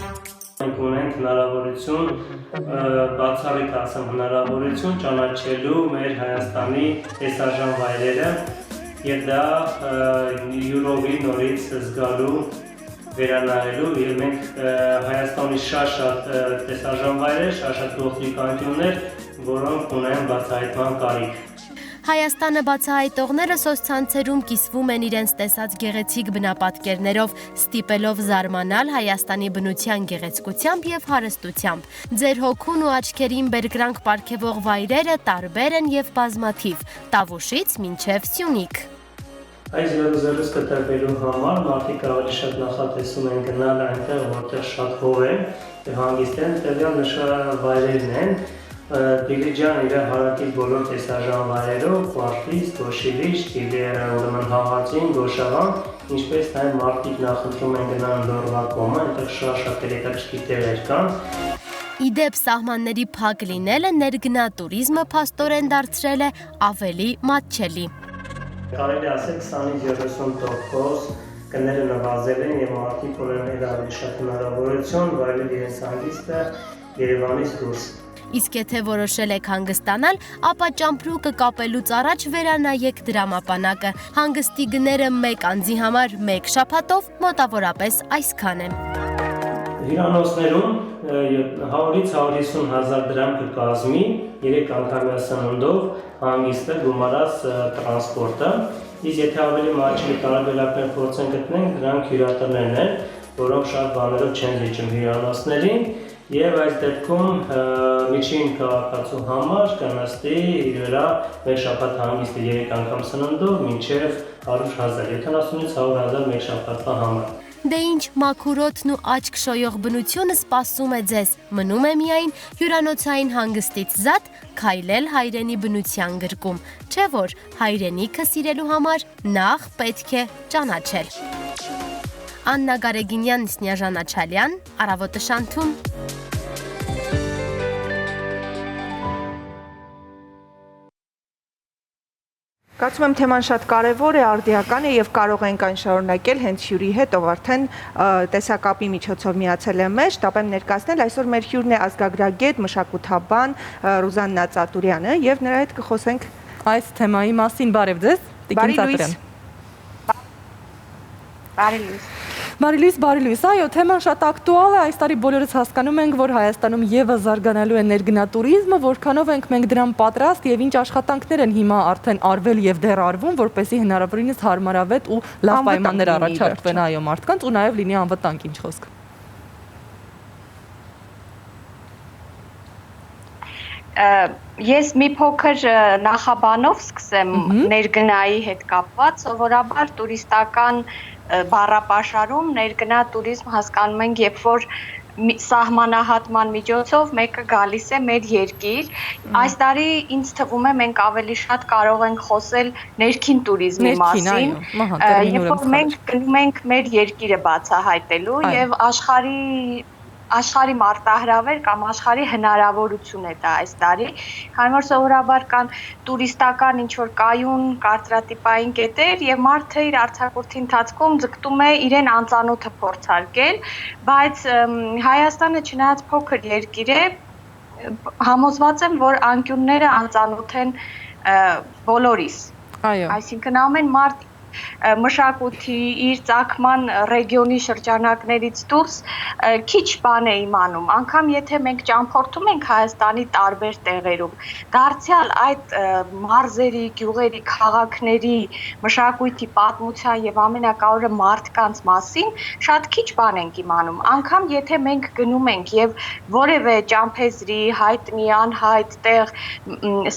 Մենք ունենք հնարավորություն, բացառիկ ասեմ հնարավորություն ճանաչելու մեր Հայաստանի տեսարժան վայրերը եւ դա յուրովի նորից զգալու վերանայելու եւ մենք Հայաստանի շատ տեսարժան վայրեր, շատ գողտրիկ անկյուններ, որոնք ունեն բացահայտման կարիք։ Հայաստանը բացահայտողները սոցցանցերում կիսվում են իրենց տեսած գեղեցիկ բնապատկերներով, ստիպելով զարմանալ Հայաստանի բնության գեղեցկությամբ եւ հարստությամբ։ Ձեր հոգուն ու աչքերին բերկրանք պարգևող վայրերը տարբեր են եւ բազմաթիվ՝ Տավուշից մինչեւ Սյունիք։ Այս 00 կտրվելու համար մարդիկ ավելի շատ նախատեսում են գնալ այնտեղ, որտեղ շատ հող է եւ հանգիստ են, տվյալ նշան վայրերն են։ Դիլիջան իր հարակից բոլոր տեսարժան վայրերով, Կվարտից, Գոշիվիչ, Տիլիերը, ուրեմն Հաղացին, Գոշավան, ինչպես նաև մարդիկ նախընտրում են գնան Լորվա կոմը, այնտեղ շատ հետաքրքիր տեղեր կան։ Իդեպ սահմանների փակ լինելը ներգնատուրիզմը փաստորեն դարձրել է ավելի մատչելի։ Կարելի ասել 20-30% գները նվազել են եւ մարդիկ ունեն ավելի շատ հնարավորություն վայելել իրենց հանգիստը Երևանից դուրս։ Իսկ եթե որոշել եք հանգստանալ, ապա ճամպրուկը կապելուց առաջ վերանայեք դրամապանակը։ Հանգստի գները մեկ անձի համար մեկ շաբաթով մոտավորապես այսքան է։ Հյուրանոցներում 100-ից 150 հազար դրամ կկազմի 3 անգամյա սննդով հանգիստը գումարած տրանսպորտը, իսկ եթե ավելի մատչելի տարբերակներ փորձեն գտնենք, դրանք հյուրատներն են, որոնք շատ բաներով չեն զիջում հյուրանոցներին, եւ այս դեպքում միջին քաղաքացու համար կնստի իր վրա մեկ շաբաթ հանգիստը 3 անգամ սննդով մինչեւ 100,000, 70-ից 100,000 մեկ շաբաթվա համար։ Դե ինչ մաքուրոտն ու աչք շոյող բնությունը սպասում է ձեզ, մնում է միայն հյուրանոցային հանգստից զատ քայլել հայրենի բնության գրկում, չէ՞ որ հայրենիքը սիրելու համար նախ պետք է ճանաչել։ Աննա Գարեգինյան, Սնյաժան Աչալյան, Առավոտը շանթում։ Կարծում եմ թեման շատ կարևոր է, արդիական է եւ կարող ենք այն շարունակել հենց հյուրի հետ, ով արդեն տեսակապի միջոցով միացել է մեզ, շտապեմ ներկայացնել այսօր մեր հյուրն է ազգագրագետ, մշակութաբան Ռուզաննա Ծատուրյանը եւ նրա հետ կխոսենք այս թեմայի մասին։ Բարև ձեզ, Տիկին Ծատուրյան։ Բարի լույս, այո, թեման շատ ակտուալ է, այս տարի բոլորս հասկանում ենք, որ Հայաստանում եւս զարգանալու է ներգնատուրիզմը, որքանով ենք մենք դրան պատրաստ եւ ինչ աշխատանքներ են հիմա արդեն արվել եւ դեռ արվում, որպեսզի հնարավորինս հարմարավետ ու լավ պայմաններ առաջարկվեն այո մարդկանց ու նաեւ լինի անվտանգ, ինչ խոսք։ Ես մի փոքր նախաբանով սկսեմ ներգնայի հետ կապված, սովորաբար տուրիստական բառապաշարում ներգնա տուրիզմ հասկանում ենք, երբ որ սահմանահատման միջոցով մեկը գալիս է մեր երկիր։ Այս տարի ինձ թվում է մենք ավելի շատ կարող ենք խոսել ներքին տուրիզմի մասին, երբ որ մենք գնում ենք մեր երկիրը բացահայտելու եւ աշխարհի աշխարհի մարտահրավեր կամ աշխարհի հնարավորություն է դա այս տարի, քանի որ սովորաբար կան տուրիստական ինչ-որ կայուն կարծրատիպային կետեր եւ մարդը իր արձակուրդի ընթացքում ձգտում է իրեն անծանոթը փորձարկել, բայց Հայաստանը չնայած փոքր երկիր է, համոզված եմ, որ անկյունները անծանոթ են բոլորիս։ Այո։ Այսինքն ամեն մարդ մշակույթի իր ցակման ռեգիոնի շրջանակներից դուրս քիչ բան է իմանում, անգամ եթե մենք ճամփորդում ենք Հայաստանի տարբեր տեղերում, դարձյալ այդ մարզերի, գյուղերի, քաղաքների մշակույթի պատմության եւ ամենակարևորը մարդկանց մասին շատ քիչ բան ենք իմանում, անգամ եթե մենք գնում ենք եւ որևէ ճամփեզրի, հայտնի, անհայտ տեղ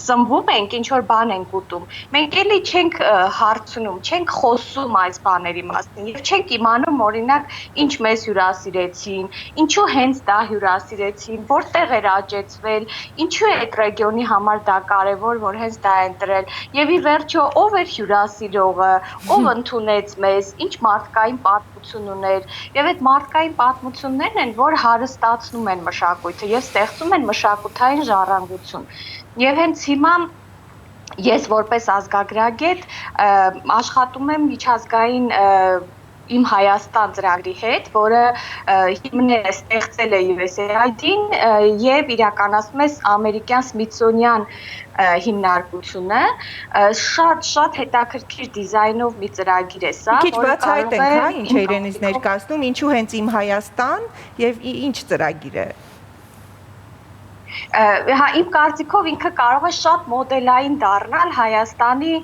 սնվում ենք, ինչ որ բան ենք ուտում, մենք էլի չենք հարցնում, չենք խոսում այս բաների մասին եւ չենք իմանում օրինակ ինչ մեզ հյուրասիրեցին, ինչու հենց դա հյուրասիրեցին, որտեղ էր աճեցվել, ինչու է այդ ռեգիոնի համար դա կարեւոր, որ հենց դա են դրել եւ ի վերջո ով էր հյուրասիրողը, ով ընդունեց մեզ, ինչ մարդկային պատմություն ուներ եւ այդ մարդկային պատմություններն են, որ հարստացնում են մշակույթը եւ ստեղծում են մշակութային ժառանգություն եւ հենց հիմա ես որպես ազգագրագետ աշխատում եմ միջազգային իմ Հայաստան ծրագրի հետ, որը հիմնել է ստեղծել է USAID-ին եւ իրականացնում է ամերիկյան Smithsonian հիմնարկությունը, շատ հետաքրքիր դիզայնով մի ծրագիր է սա, Քիչ բացահայտենք, հա, ինչ է իրենից ներկայացնում, ինչու հենց իմ Հայաստան եւ ինչ ծրագիր է։ Հա իմ կարծիքով ինքը կարող է շատ մոդելային դառնալ Հայաստանի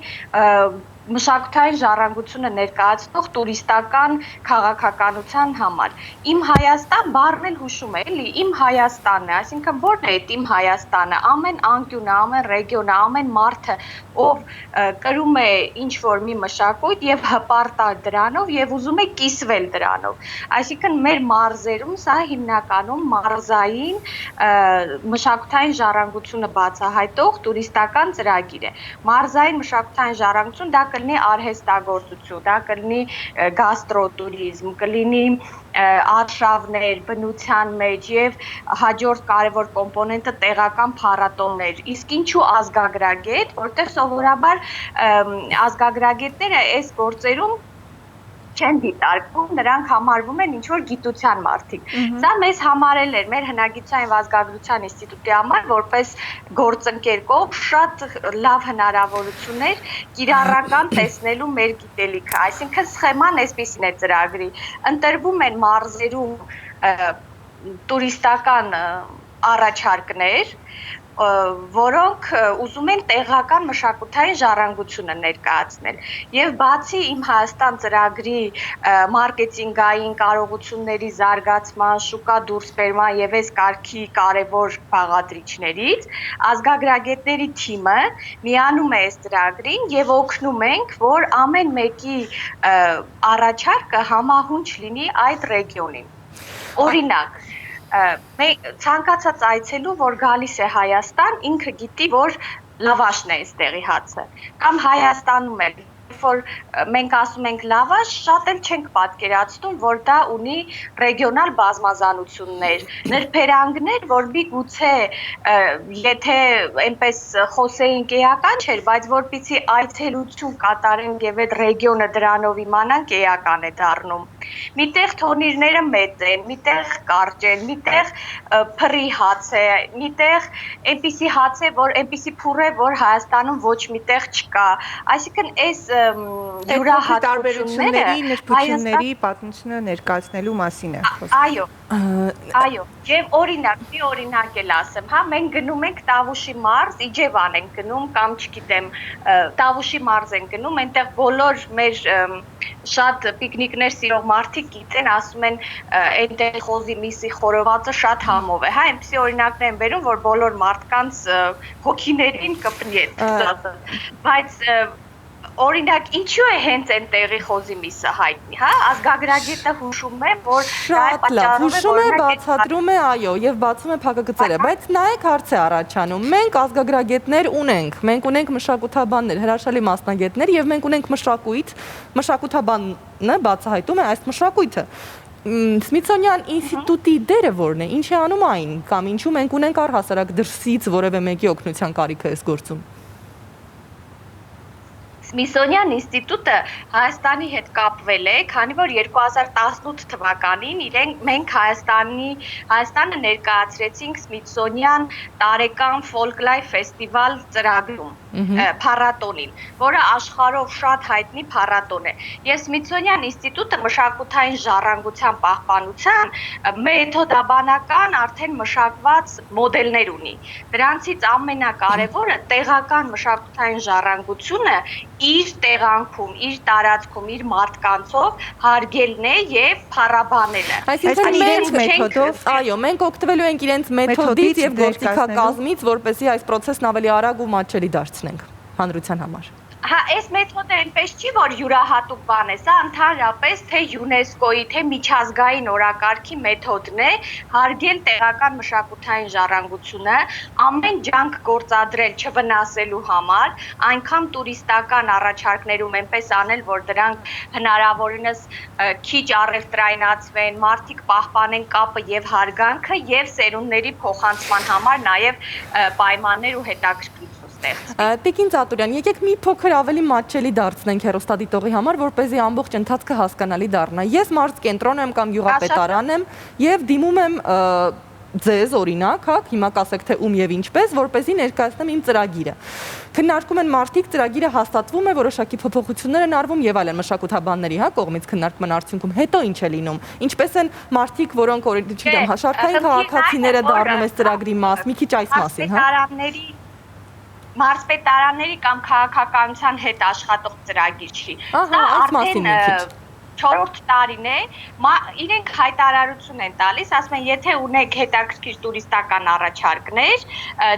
մշակութային ժառանգությունը ներկայացնող տուրիստական քաղաքականության համար։ Իմ Հայաստան բառն էլ հուշում է, էլի, իմ Հայաստանն է, այսինքն ո՞րն է այդ իմ Հայաստանը, ամեն անկյունը, ամեն ռեգիոնը, ամեն մարդը, ով կրում է ինչ-որ մի մշակույթ եւ հպարտար դրանով եւ ուզում է կիսվել դրանով։ Այսինքն մեր մարզերում սա հիմնականում մարզային մշակութային ժառանգությունը բացահայտող տուրիստական ծրագիր է։ Մարզային մշակութային ժառանգություն դա կլինի արհեստագործություն, դա կլինի գաստրոտուրիզմ, կլինի արշավներ, բնության մեջ եւ հաջորդ կարևոր կոմպոնենտը տեղական փառատոներ։ Իսկ ինչու ազգագրագետ, որտեղ սովորաբար ազգագրագետները այս գործերում չեն դիտարկվում, նրանք համարվում են ինչ-որ գիտության մարդիկ։ Սա մեզ համարել էր մեր հնագիտության եւ ազգագրության ինստիտուտի համար որպես գործընկեր կողմ շատ լավ հնարավորություններ կիրառական տեսնելու մեր գիտելիքը։ Այսինքն սխեման այսպեսին է ծրագրի։ Ընտրվում են մարզերում տուրիստական առաջարկներ, որոնք ուզում են տեղական մշակութային ժառանգությունը ներկայացնել եւ բացի իմ Հայաստան ծրագրի մարքեթինգային կարողությունների զարգացման, շուկա դուրսբերման եւ այս կարգի կարեւոր բաղադրիչներից ազգագրագետների թիմը միանում է այս ծրագրին եւ օգնում ենք, որ ամեն մեկի առաջարկը համահունչ լինի այդ ռեգիոնին։ Օրինակ ցանկացած այցելու, որ գալիս է Հայաստան, ինքը գիտի, որ լավաշն է այստեղի հացը։ Կամ Հայաստանում էլ, որ մենք ասում ենք լավաշ, շատ էլ չենք պատկերացնում, որ դա ունի ռեգիոնալ բազմազանություններ, նրբերանգներ, որ միգուցե եթե այնպես խոսեինք էական չէր, բայց որպեսզի այցելություն կատարենք եւ այդ ռեգիոնը դրանով իմանանք, էական է դառնում։ Միտեղ թորնիրները մեծ են, միտեղ կարճ են, միտեղ փռի հաց է, միտեղ այնպիսի հաց է, որ այնպիսի փուռ է, որ Հայաստանում ոչ միտեղ չկա։ Այսինքն այս յուրահատկությունների, նշությունների պատմությունը ներկայացնելու մասին է խոսքը։ Այո, եւ մի օրինակ էլ ասեմ, հա, մենք գնում ենք Տավուշի մարզ, Իջևան ենք գնում կամ չգիտեմ, Տավուշի մարզ ենք գնում, այնտեղ բոլոր մեր շատ պիկնիկներ սիրող մարդիկ գիտեն, ասում են այնտեղ խոզի միսի խորովածը շատ համով է, հա, այնպեսի օրինակներ են բերում, որ բոլոր մարդկանց հոգիներին կպնի այդ, բայց օրինակ ինչու է հենց այնտեղի խոզի միսը հայտնի, հա, ազգագրագետը հուշում է, որ շատ լավ, հուշում է, բացատրում է, այո, եւ բացում է փակագծերը, բայց նայեք հարց է առաջանում, մենք ազգագրագետներ ունենք, մենք ունենք մշակութաբաններ, հրաշալի մասնագետներ եւ մենք ունենք մշակույթ, մշակութաբանը բացահայտում է այս մշակույթը։ Smithsonian ինստիտուտի դերը որն է, ինչ է անում այն, կամ ինչու մենք ունենք առհասարակ դրսից որևէ մեկի օգնության կարիքը էս գործում։ Smithsonian ինստիտուտը Հայաստանի հետ կապվել է, քանի որ 2018 թվականին մենք Հայաստանը ներկայացրեցինք Smithsonian տարեկան Folklife Festival ծրագրում, փառատոնին, որը աշխարհով շատ հայտնի փառատոն է։ Ես Smithsonian ինստիտուտը մշակութային ժառանգության պահպանության մեթոդաբանական արդեն մշակված մոդելներ ունի։ Դրանցից ամենակարևորը տեղական մշակութային ժառանգությունը իր տեղանքում, իր տարածքում, իր մարդկանցով հարգելն է եւ փառաբանելը։ Այսինքն իրենց մեթոդով, այո, մենք օգտվելու ենք իրենց մեթոդից եւ գործիքակազմից, որպեսզի այս process-ն ավելի արագ ու մատչելի դարձնենք հանրության համար։ Հա, այս մեթոդը այնպես չի, որ յուրահատուկ բան է, սա ընդհանրապես թե ՅՈՒՆԵՍԿՕ-ի, թե միջազգային օրակարգի մեթոդն է, հարգել տեղական մշակութային ժառանգությունը, ամեն ջանք գործադրել չվնասելու համար, այնքան տուրիստական առաջարկներում այնպես անել, որ դրանք հնարավորինս քիչ առևտրայնացվեն, մարդիկ պահպանեն կապը եւ հարգանքը եւ սերունդների փոխանցման համար նաեւ պայմաններ ու հետաքրքրություն։ Տիկին Ծատուրյան, եկեք մի փոքր ավելի մատչելի դարձնենք հեռուստադիտողի համար, որպեսզի ամբողջ ընթացքը հասկանալի դառնա։ Ես մարզկենտրոն եմ կամ գյուղապետարան եմ եւ դիմում եմ ձեզ օրինակ, հա, հիմա կասեք թե ում եւ ինչպես, որպեսզի ներկայացնեմ իմ ծրագիրը։ Քննարկում են մարդիկ, ծրագիրը հաստատվում է, որոշակի փոփոխություններ են արվում եւ այլն մշակութաբանների, հա, կողմից քննարկման արդյունքում, հետո ինչ է լինում։ Ինչպես են մարդիկ, որոնք չգիտեմ, հաշարքային քաղաքացիները դառնում են ծրագրի մաս, մի քիչ այս մասին, հա։ Մարզպետարանների կամ քաղաքականության հետ աշխատող ծրագիր չի։ Սա արդեն 4-րդ տարին է, իրենք հայտարարություն են տալիս, ասում են, եթե ունեք հետաքրքիր տուրիստական առաջարկներ,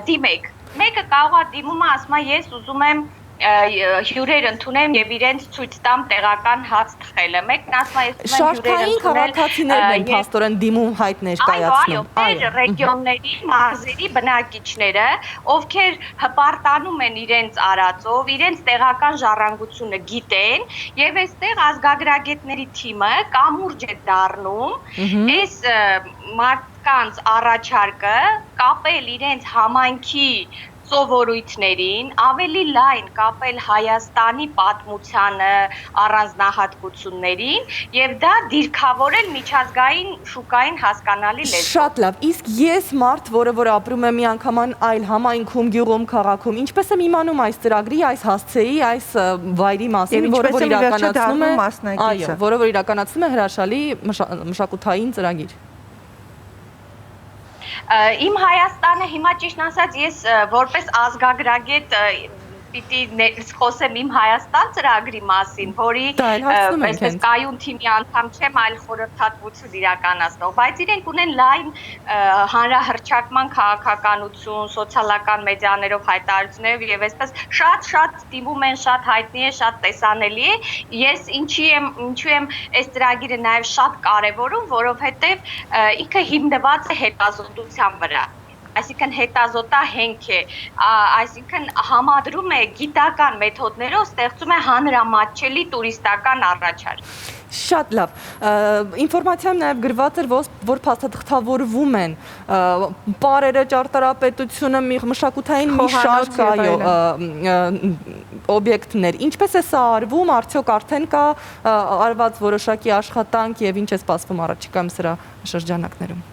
դիմեք։ Մեկը կարող է դիմում է, ասում է, ես ուզում եմ հյուրեր ընդունեմ եւ իրենց ցույց տամ տեղական հաց թխելը։ Մեկն ասում է, ես ուզում եմ շարքային քաղաքացիներն են փաստորեն դիմում հայտ ներկայացնում։ Այո, ռեգիոնների, մարզերի բնակիչները, ովքեր հպարտանում են իրենց արածով, իրենց տեղական ժառանգությունը գիտեն եւ այստեղ ազգագրագետների թիմը կամուրջ է դառնում այս մարդկանց առաջարկը կապել իրենց համայնքի սովորույթներին, ավելի լայն կապել Հայաստանի պատմությանը, առանձնահատկություններին եւ դա դիրքավորել միջազգային շուկային հասկանալի լեզվով։ Շատ լավ, իսկ ես մարդ, որ ապրում է միանգամայն այլ համայնքում, գյուղում, քաղաքում, ինչպես եմ իմանում այս ծրագրի, այս հասցեի, այս վայրի մասին, որը որ իրականացնում է հրաշալի մշակութային ծրագիր։ Իմ Հայաստանը հիմա ճիշտ ասած ես որպես ազգագրագետ պիտի խոսեմ իմ Հայաստան ծրագրի մասին, որի այսպես կայուն թիմի անդամ չեմ, այլ խորհրդատվություն իրականացնող, բայց իրենք ունեն լայն հանրահռչակման քաղաքականություն, սոցիալական մեդիաներով հայտարարություններով եւ այսպես շատ դիմում են, շատ հայտնի է, շատ տեսանելի է։ Ես ինչու եմ այս ծրագիրը նաեւ շատ կարեւորում, որովհետեւ ինքը հիմնված է հետազոտության վրա։ Այսինքն հետազոտահենք է, այսինքն համադրում է գիտական մեթոդներով, ստեղծում է հանրամատչելի տուրիստական առաջարկ։ Շատ լավ, ինվորմացիայում նաև գրված էր, որ փաստաթղթավորվում են պարերը, ճարտարապետությունը, մշակութային մի շարք օբյեկտներ, ինչպես է սա արվում, արդյոք արդեն կա արված որոշակի աշխատանք և ինչ է սպասվում առաջիկայում սրա շրջանակներում։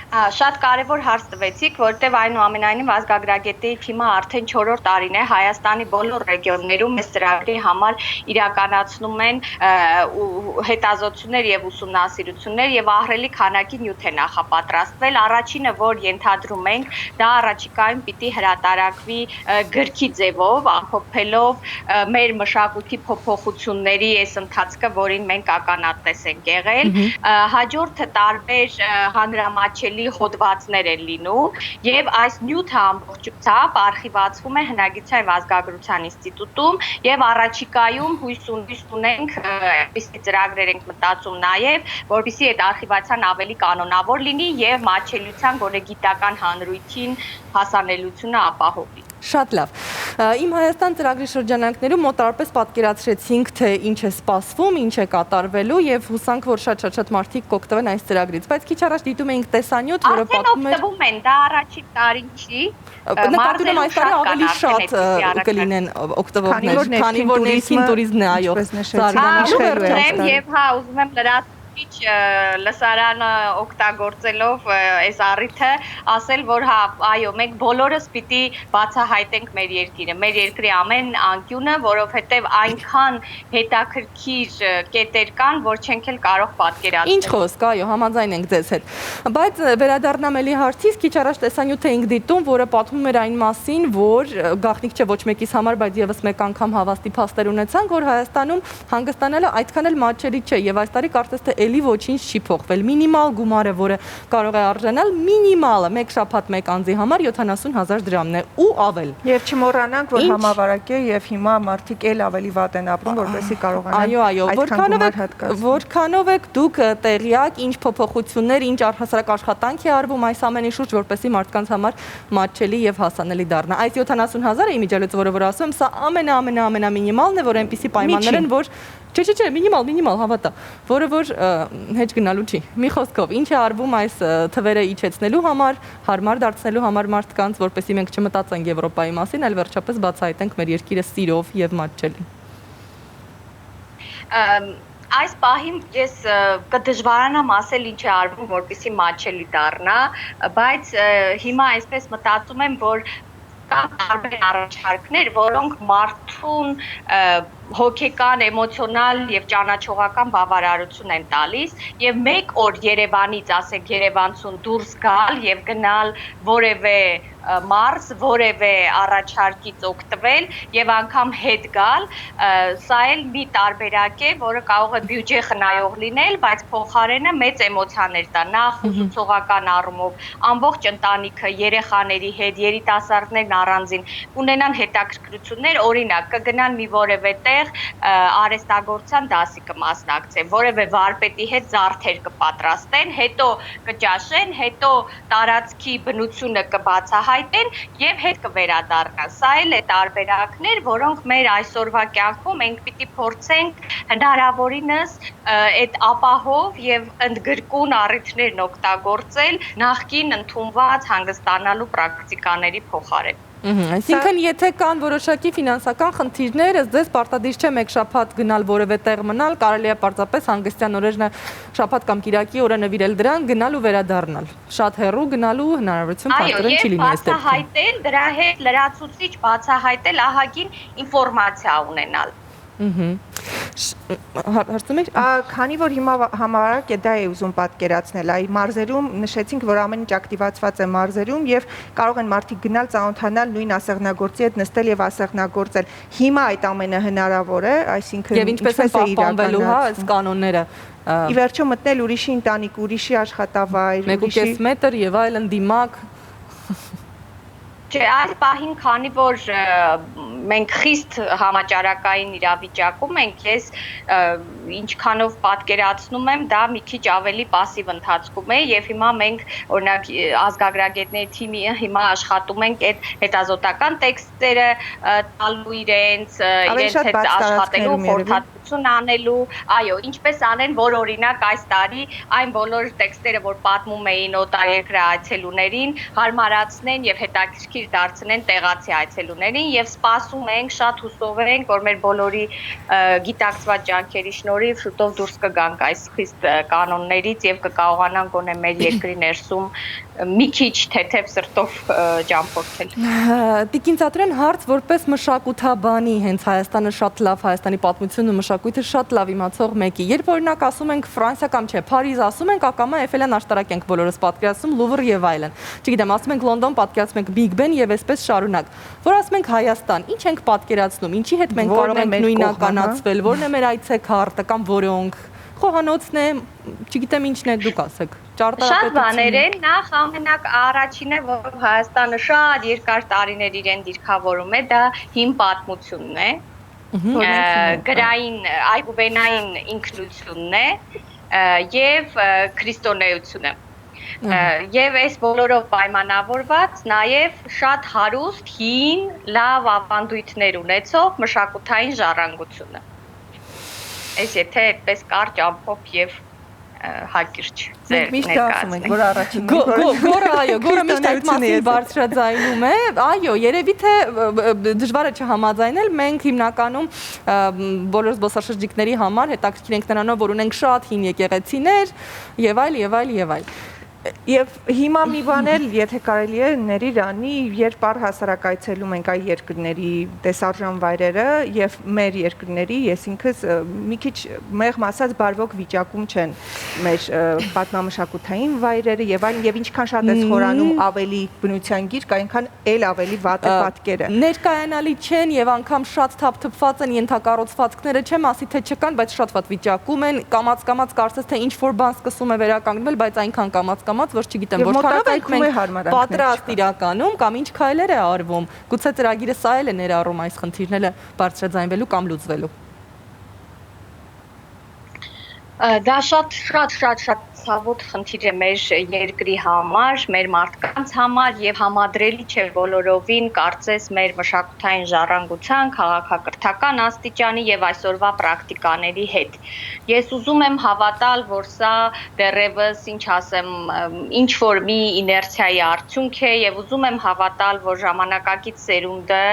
Շատ կարևոր հարց տվեցիք, որտեղ այնուամենայնիվ ազգագրագետի թիմը արդեն 4-րդ տարին է Հայաստանի բոլոր ռեգիոններում այս ծրագրի համար իրականացնում են հետազոտություններ եւ ուսումնասիրություններ եւ ահռելի քանակի նյութ է նախապատրաստվել։ Առաջինը, որ ենթադրում ենք, դա առաջիկայում պիտի հրատարակվի գրքի ձևով, ամփոփելով մեր մշակույթի փոփոխությունների այս ընթացքը, որին մենք ականատես ենք եղել։ Հաջորդը տարբեր հանրամատչելի ավելի հոդվածներ են լինում եւ այս նյութը ամբողջությամբ արխիվացվում է հնագիտության ազգագրության ինստիտուտում եւ առաջիկայում հույս ունենք այսպիսի ծրագրեր ենք մտածում նաեւ որովհետեւ այդ արխիվացիան ավելի կանոնավոր լինի եւ մատչելիության գոնե գիտական հանրույթին հասանելիությունը ապահովի Շատ լավ։ Իմ Հայաստան ծրագրի շրջանակներում մոտարապես պատկերացրեցինք, թե ինչ է սպասվում, ինչ է կատարվելու եւ հուսանք, որ շատ մարդիկ կօգտվեն այս ծրագրից, բայց քիչ առաջ դիտում էինք տեսանյութ, որը պատմում էր օգտվում են, դա առաջին տարին չի։ Նկատում եմ այս տարի ավելի շատ կլինեն օգտվողներ, քանի որ ներքին տուրիզմն է, այո, զարգանալու եւ հա, ուզում եմ լրացնել լսարանը օգտագործելով այս առիթը ասել որ հա այո մենք բոլորս պիտի բացահայտենք մեր երկիրը մեր երկրի ամեն անկյունը որովհետև այնքան հետաքրքիր կետեր կան որ չենք էլ կարող պատկերացնել Ինչ խոսք այո համաձայն ենք ձեզ հետ բայց վերադառնամ էլի հարցից քիչ առաջ տեսանյութ էինք դիտում որը պատմում էր այն մասին որ գաղտնիք չէ ոչ մեկիս համար բայց եւս մեկ անգամ հավաստի փաստեր ունեցանք որ Հայաստանում հանգստանալը այդքան էլ մատչելի չէ եւ այս տարի կարծես թե էլի ոչինչ չի փոխվել մինիմալ գումարը որը կարող է արժանալ մինիմալը մեկ շաբաթ մեկ անձի համար 70,000 դրամն է ու ավել եւ չմոռանանք որ համավարակ է եւ հիմա մարդիկ էլ ավելի վատ են ապրում որպեսզի կարողանան այո որքանով եք դուք տեղյակ ինչ փոփոխություններ ինչ առհասարակ աշխատանք է արվում այս ամենի շուրջ որպեսզի մարդկանց համար մատչելի եւ հասանելի դառնա այս 70,000-ը իմիջիալից որը ասում եմ սա ամենամինիմալն է որ այնպիսի պայմաններ են որ Չէ, մինիմալ, հավատա, որը որ հեչ գնալու չի։ Մի խոսքով, ինչ է արվում այս թվերը իջեցնելու համար, հարմար դարձնելու համար մարդկանց, որպեսզի մենք չմտածենք Եվրոպայի մասին, այլ վերջապես բացահայտենք մեր երկիրը սիրով եւ մատչելի։ Այս պահին ես կդժվարանամ ասել ինչ է արվում, որպեսզի մատչելի դառնա, բայց հիմա այսպես մտածում եմ, որ կան տարբեր առաջարկներ, որոնք մարդուն հոգեկան, էմոցիոնալ եւ ճանաչողական բավարարություն են տալիս եւ մեկ օր Երևանից, ասենք Երևանցուն դուրս գալ եւ գնալ որևէ մարզ, որևէ առաջարկից օգտվել եւ անգամ հետ գալ, սա էլ մի տարբերակ է, որը կարող է բյուջե խնայող լինել, բայց փոխարենը մեծ էմոցիաներ տա, նախ ուսուցողական առումով, ամբողջ ընտանիքը, երեխաների հետ, երիտասարդներն առանձին ունենան հետաքրքրություններ, օրինակ կգնան մի որևէ արհեստագործության դասի կմասնակցեն, որևէ վարպետի հետ զարդեր կպատրաստեն, հետո կճաշեն, հետո տարածքի բնությունը կբացահայտեն եւ հետ կվերադառնան։ Սա էլ է տարբերակներ, որոնք մեր այսօրվա կյանքում մենք պիտի փորձենք հնարավորինս այդ ապահով եւ ընդգրկուն առիթներն օգտագործել նախկին ընդունված հանգստանալու պրակտիկաների փոխարեն։ Այսինքն եթե կան որոշակի ֆինանսական խնդիրներ, ձեզ պարտադիր չէ մեկ շաբաթ գնալ որևէ տեղ մնալ, կարելի է պարզապես հանգստյան օրերն շաբաթ կամ կիրակի օրը նվիրել դրան, գնալ ու վերադառնալ։ Շատ հեռու գնալու հնարավորություն փաստորեն չի լինի այս դեպքում։ Բացահայտել, դրա հետ լրացուցիչ բացահայտել ահագին ինֆորմացիա ունենալ։ Հարցում եք, քանի որ հիմա համավարակ է դա է ուզում պատկերացնել, այ մարզերում նշեցինք, որ ամեն ինչ ակտիվացված է մարզերում եւ կարող են մարդիկ գնալ ծանոթանալ նույն ասեղնագործի հետ նստել եւ ասեղնագործել։ Հիմա այդ ամենը հնարավոր է, այսինքն եւ ինչպես են պահպանվելու, հա, այս կանոնները։ Ի վերջո մտնել ուրիշի ընտանիք, ուրիշի աշխատավայր, 1.5 մետր եւ այլն դիմակ Չէ, այս պահին քանի որ մենք խիստ համաճարակային իրավիճակում ենք, ես ինչքանով պատկերացնում եմ, դա մի քիչ ավելի пассив ընթացքում է եւ հիմա մենք օրինակ ազգագրագետների թիմի հիմա աշխատում ենք այդ հետազոտական տեքստերը տալու իրենց հետ աշխատելու խորհրդատվություն անելու, այո, ինչպես անեն, որ օրինակ այս տարի այն բոլոր տեքստերը, որ պատմում էին օտարերկրյա այցելուներին, հարմարացնեն եւ հետաքրքիր դարձնեն տեղացի այցելուներին եւ սպասում ենք, շատ հուսով ենք, որ մեր բոլորի գիտակցված ջանքերի շնորհիվ շուտով դուրս կգանք այս խիստ կանոններից եւ կկարողանանք գոնե մեր երկրի ներսում մի քիչ թեթև սրտով ճամփորդել։ Տիկին Ծատրյան, հարց որպես մշակութաբանի, հենց Հայաստանը շատ լավ, Հայաստանի պատմությունն ու մշակույթը շատ լավ իմացող մեկի։ Երբ օրինակ ասում ենք Ֆրանսիա կամ չէ, Փարիզ ասում ենք, ակամա Էֆելյան աշտարակ ենք բոլորս պատկերացնում, Լուվր եւ այլն։ Չգիտեմ, ասում ենք Լոնդոն, պատկերացնում ենք Բիգ Բեն եւ այսպես շարունակ։ Որ ասում ենք Հայաստան, ինչ ենք պատկերացնում, ինչի հետ մենք կարող ենք նույնականացվել, որն է մեր այցեքարտը կամ որոնք խոհանոցն է, չգիտեմ ինչն է, դուք ասեք։ Շատ բաներ են, նախ ամենակ առաջինը, որ Հայաստանը շատ երկար տարիներ իրեն դիրքավորում է, դա հին պատմությունն է, գրային, այգուբենային ինքնությունն է և քրիստոնեությունը։ Եվ այս բոլորով պայմանավորված նաև շատ հարուստ, հին, լավ ավանդույթներ ունեցող մշակութային ժառանգությունը։ Այս եթե այդպես կարճ ամփոփ եւ հակիրճ Մենք միշտ ասում ենք, որ առաջինն Գորը միշտ այդ մասին բարձրաձայնում է, այո, երևի թե դժվար է չհամաձայնել, մենք հիմնականում բոլոր զբոսաշրջիկների համար հետաքրքիր ենք նրանով, որ ունենք շատ հին եկեղեցիներ եւ այլ եւ այլ եւ այլ։ Եվ հիմա մի բան էլ, եթե կարելի է ներիր անի, երբ առհասարակ այցելում ենք այ երկրների տեսարժան վայրերը եւ մեր երկրների, ես ինքս մի քիչ մեղմ ասած բարվոք վիճակում չեն մեր պատմամշակութային վայրերը եւ այլն, եւ ինչքան շատ է խորանում ավելի բնության գիրք, այնքան էլ ավելի վատ է պատկերը։ Ներկայանալի չեն եւ անգամ շատ թափթփված են ենթակառուցվածքները, չեմ ասի թե չկան, բայց շատ վատ վիճակում են, կամած կարծես թե ինչ որ բան սկսում է վերականգնվել, բայց այնքան կամած որ չգիտեմ որքանով մենք պատրաստ իրականում կամ ինչ քայլեր է արվում, գուցե ծրագիրը սա էլ է ներառում այս խնդիրները բարձրաձայնվելու կամ լուծվելու։ Դա շատ ցավոտ խնդիր է մեր երկրի համար, մեր մարդկանց համար եւ համադրելի չէ բոլորովին կարծես մեր մշակութային ժառանգության, քաղաքակրթական աստիճանի եւ այսօրվա պրակտիկաների հետ։ Ես ուզում եմ հավատալ, որ սա դեռևս, ինչ ասեմ, ինչ որ մի իներցիայի արդյունք է եւ ուզում եմ հավատալ, որ ժամանակակից սերունդը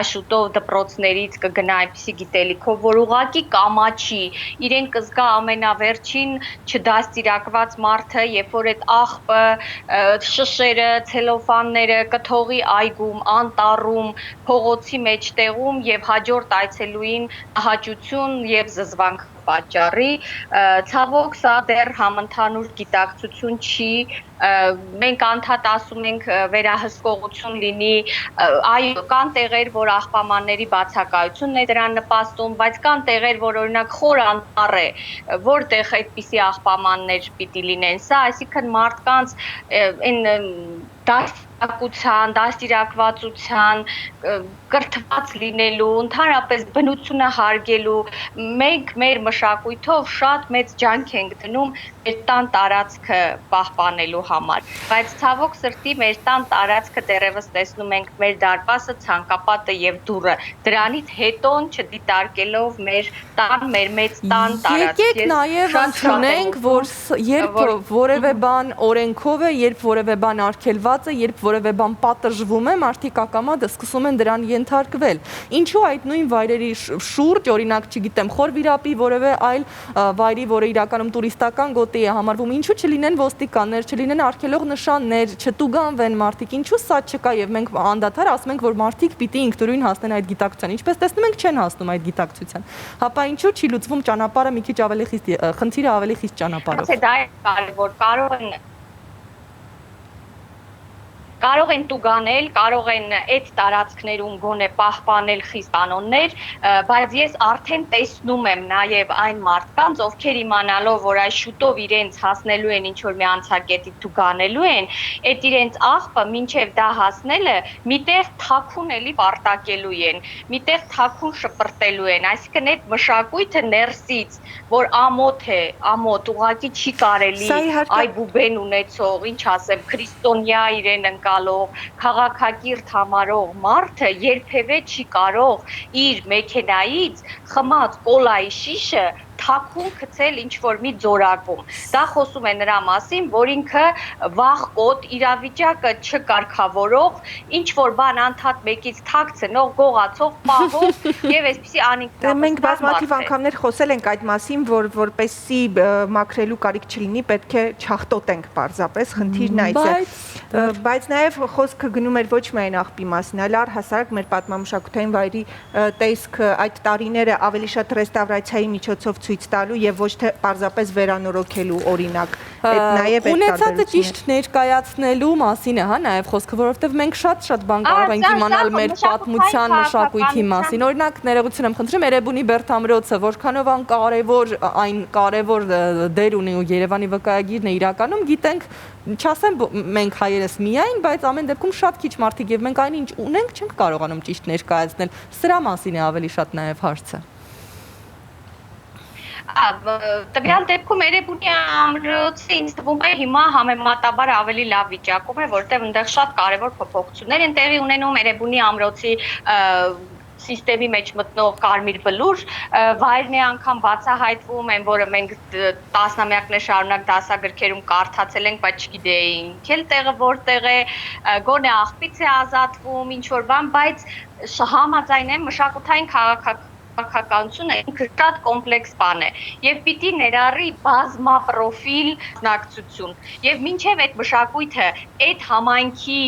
այսուտով դպրոցներից կգնա այնպիսի գիտելիքով, որ ուղղակի կամաչի, իրեն կզգա ամենավերջին չդաստիարակված մարդը, երբ որ այդ աղբը, շշերը, ցելոֆանները կթողի այգում, անտառում, փողոցի մեջտեղում եւ հաջորդ այցելուին հաճություն եւ զզվանք պատճառի, ցավոք սա դեռ համընդհանուր գիտակցություն չի, մենք անդադ ասում ենք վերահսկողություն լինի, այո, կան տեղեր, որ աղբամանների բացակայությունն է դրան նպաստում, բայց կան տեղեր, որ օրինակ խոր անտառ է, որտեղ այդպիսի աղբամաններ պիտի լինեն, սա այսինքն մարդկանց այն դաստիարակության, դաստիարակվածության, կրթված լինելու, ընդհանրապես բնությունը հարգելու, մենք մեր մշակույթով շատ մեծ ջանք ենք դնում մեր տան տարածքը պահպանելու համար, բայց ցավոք սրտի մեր տան տարածքը դեռևս տեսնում ենք մեր դարպասը, ցանկապատը եւ դուռը, դրանից հետո չդիտարկելով մեր տան, մեր մեծ տան տարածքը։ Եկեք նաեւ ընդունենք, որ երբ որևէ բան օրենքով է, երբ որևէ բան արգելված է, երբ որևէ բան պատժվում է, մարդիկ ակամա սկսում են դրան ենթարկվել։ Ինչու այդ նույն վայրերի շուրջ, օրինակ, չգիտեմ, Խորվիրապի որևէ այլ վայրի, որը իրականում տուրիստական գոտի է համարվում, ինչու չլինեն ոստիկաններ, չլինեն արգելող նշաններ, չտուգանվեն մարդիկ, ինչու սա չկա եւ մենք անդադար ասում ենք, որ մարդիկ պիտի ինքնուրույն հասնեն այդ գիտակցության, ինչպես տեսնում ենք չեն հասնում այդ գիտակցության։ Հապա ինչու չի լուծվում ճանապարհը մի քիչ ավելի խիստ, խնդիրը ավելի խիստ ճանապարհով։ Դա է կարևոր, կարող են տուգանել, կարող են այդ տարածքներում գոնե պահպանել խիստ կանոններ, բայց ես արդեն տեսնում եմ նաև այն մարդկանց, ովքեր իմանալով, որ այս շուտով իրենց հասնելու են ինչ-որ մի անցակետի տուգանելու են, այդ իրենց աղբը մինչև դա հասնելը միտեղ թաքուն էլի պարտակելու են, միտեղ թաքուն շպրտելու են, այսինքն այդ մշակույթը ներսից, որ ամոթ է, ամոթ, ուղղակի չի կարելի այբուբեն ունեցող, ինչ ասեմ, քրիստոնյա իրեն ընկալող, քաղաքակիրթ համարող մարդը երբևէ չի կարող իր մեքենայից խմած կոլայի շիշը թաքուն գցել ինչ-որ մի ձորակում։ Դա խոսում է նրա մասին, որ ինքը վախկոտ իրավիճակը չկարգավորող, ինչ-որ բան անդադ մեկից թաքցնող, գողացող, պահող եւ այսպիսի անինքնաբուխ։ Մենք բազմաթիվ անգամներ խոսել ենք այդ մասին, որ որպեսզի մաքրելու կարիք չլինի, պետք է չախտոտենք պարզապես, խնդիրն այս է։ Բայց նաև խոսքը գնում էր ոչ միայն աղբի մասին, այլ առհասարակ մեր պատմամշակութային վայրի տեսքը այդ տարիները ավելի շատ ռեստավրացիայի միջոցով ցույց տալու եւ ոչ թե պարզապես վերանորոգելու օրինակ։ Ունեցածը ճիշտ ներկայացնելու մասին է, հա, նաև խոսքը, որովհետև մենք շատ բան կարող ենք իմանալ մեր պատմության մշակույթի մասին։ Օրինակ, ներողություն եմ խնդրում, Էրեբունի Բերդամրոցը որքանով այն կարևոր դեր ունի ու Երևանի վկայագիրն է իրականում, գիտենք, չասեմ մենք հայերս միայն, բայց ամեն դեպքում շատ քիչ մարդիկ եւ մենք այնինչ ունենք չենք կարողանում ճիշտ ներկայացնել։ Սրա մասին է ավելի շատ նաև հարցը։ Տվյալ դեպքում Էրեբունի ամրոցը ինձ թվում է հիմա համեմատաբար ավելի լավ վիճակում է, որտեղ այնտեղ շատ կարևոր փոփոխություններ են տեղի ունենում Էրեբունի ամրոցի սիստեմի մեջ մտնող կարմիր բլուր, վայրն է անգամ բացահայտվում, այն որը մենք տասնամյակներ շարունակ դասագրքերում կարդացել ենք, բայց չգիտեինք էլ տեղը որտեղ է, գոնե աղբից է ազատվում, ինչ որ բան, բայց համաձայն եմ մշակութային քաղաքականությունը ինքը շատ կոմպլեքս բան է եւ պիտի ներառի բազմապրոֆիլ զնակցություն եւ մինչեւ այդ մշակույթը այդ համայնքի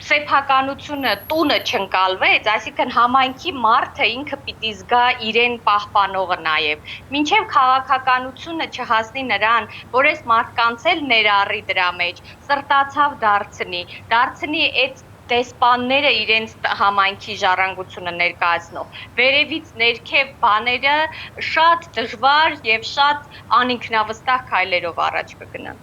սեփականությունը տունը չընկալվեց, այսինքն համայնքի մարդը ինքը պիտի զգա իրեն պահպանողը նաև։ Մինչև քաղաքականությունը չհասնի նրան, որ այս մարդկանց էլ ներառի դրա մեջ, սրտացավ դարձնի այդ դեսպանները իրենց համայնքի ժառանգությունը ներկայացնող։ Վերևից ներքև բաները շատ դժվար եւ շատ անինքնավստահ քայլերով առաջ կգնան։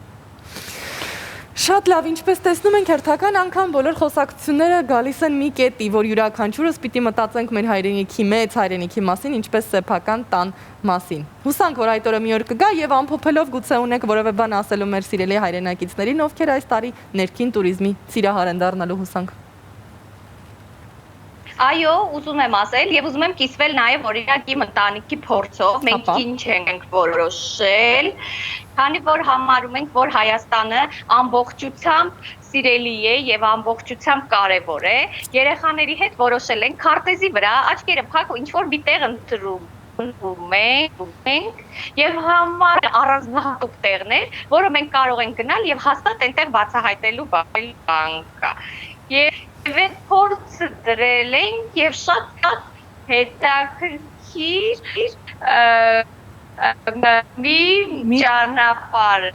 Շատ լավ, ինչպես տեսնում ենք հերթական անգամ բոլոր խոսակցությունները գալիս են մի կետի, որ յուրաքանչյուրս պիտի մտածենք մեր հայրենիքի մեծ հայրենիքի մասին, ինչպես սեփական տան մասին։ Հուսանք, որ այդ օրը մի օր կգա եւ ամփոփելով գուցե ունեք որևէ բան ասելու մեր սիրելի հայրենակիցներին, ովքեր այս տարի ներքին туриզմի սիրահար են դառնալու, հուսանք։ Այո, ուզում եմ ասել եւ ուզում եմ կիսվել նաեւ օրինակ իմ ընտանիքի փորձով, մենք ինչ ենք որոշել, քանի որ համարում ենք, որ Հայաստանը ամբողջությամբ սիրելի է եւ ամբողջությամբ կարեւոր է, երեխաների հետ որոշել ենք քարտեզի վրա աչքերը փակ ու ինչ որ մի տեղ ընտրում ենք եւ համար առանձնահատուկ տեղներ, որը մենք կարող ենք գնալ եւ հաստատ այնտեղ բացահայտելու բան կա։ Եվ փորձը դրել ենք եւ շատ հետաքրքիր մի ճանապարհ է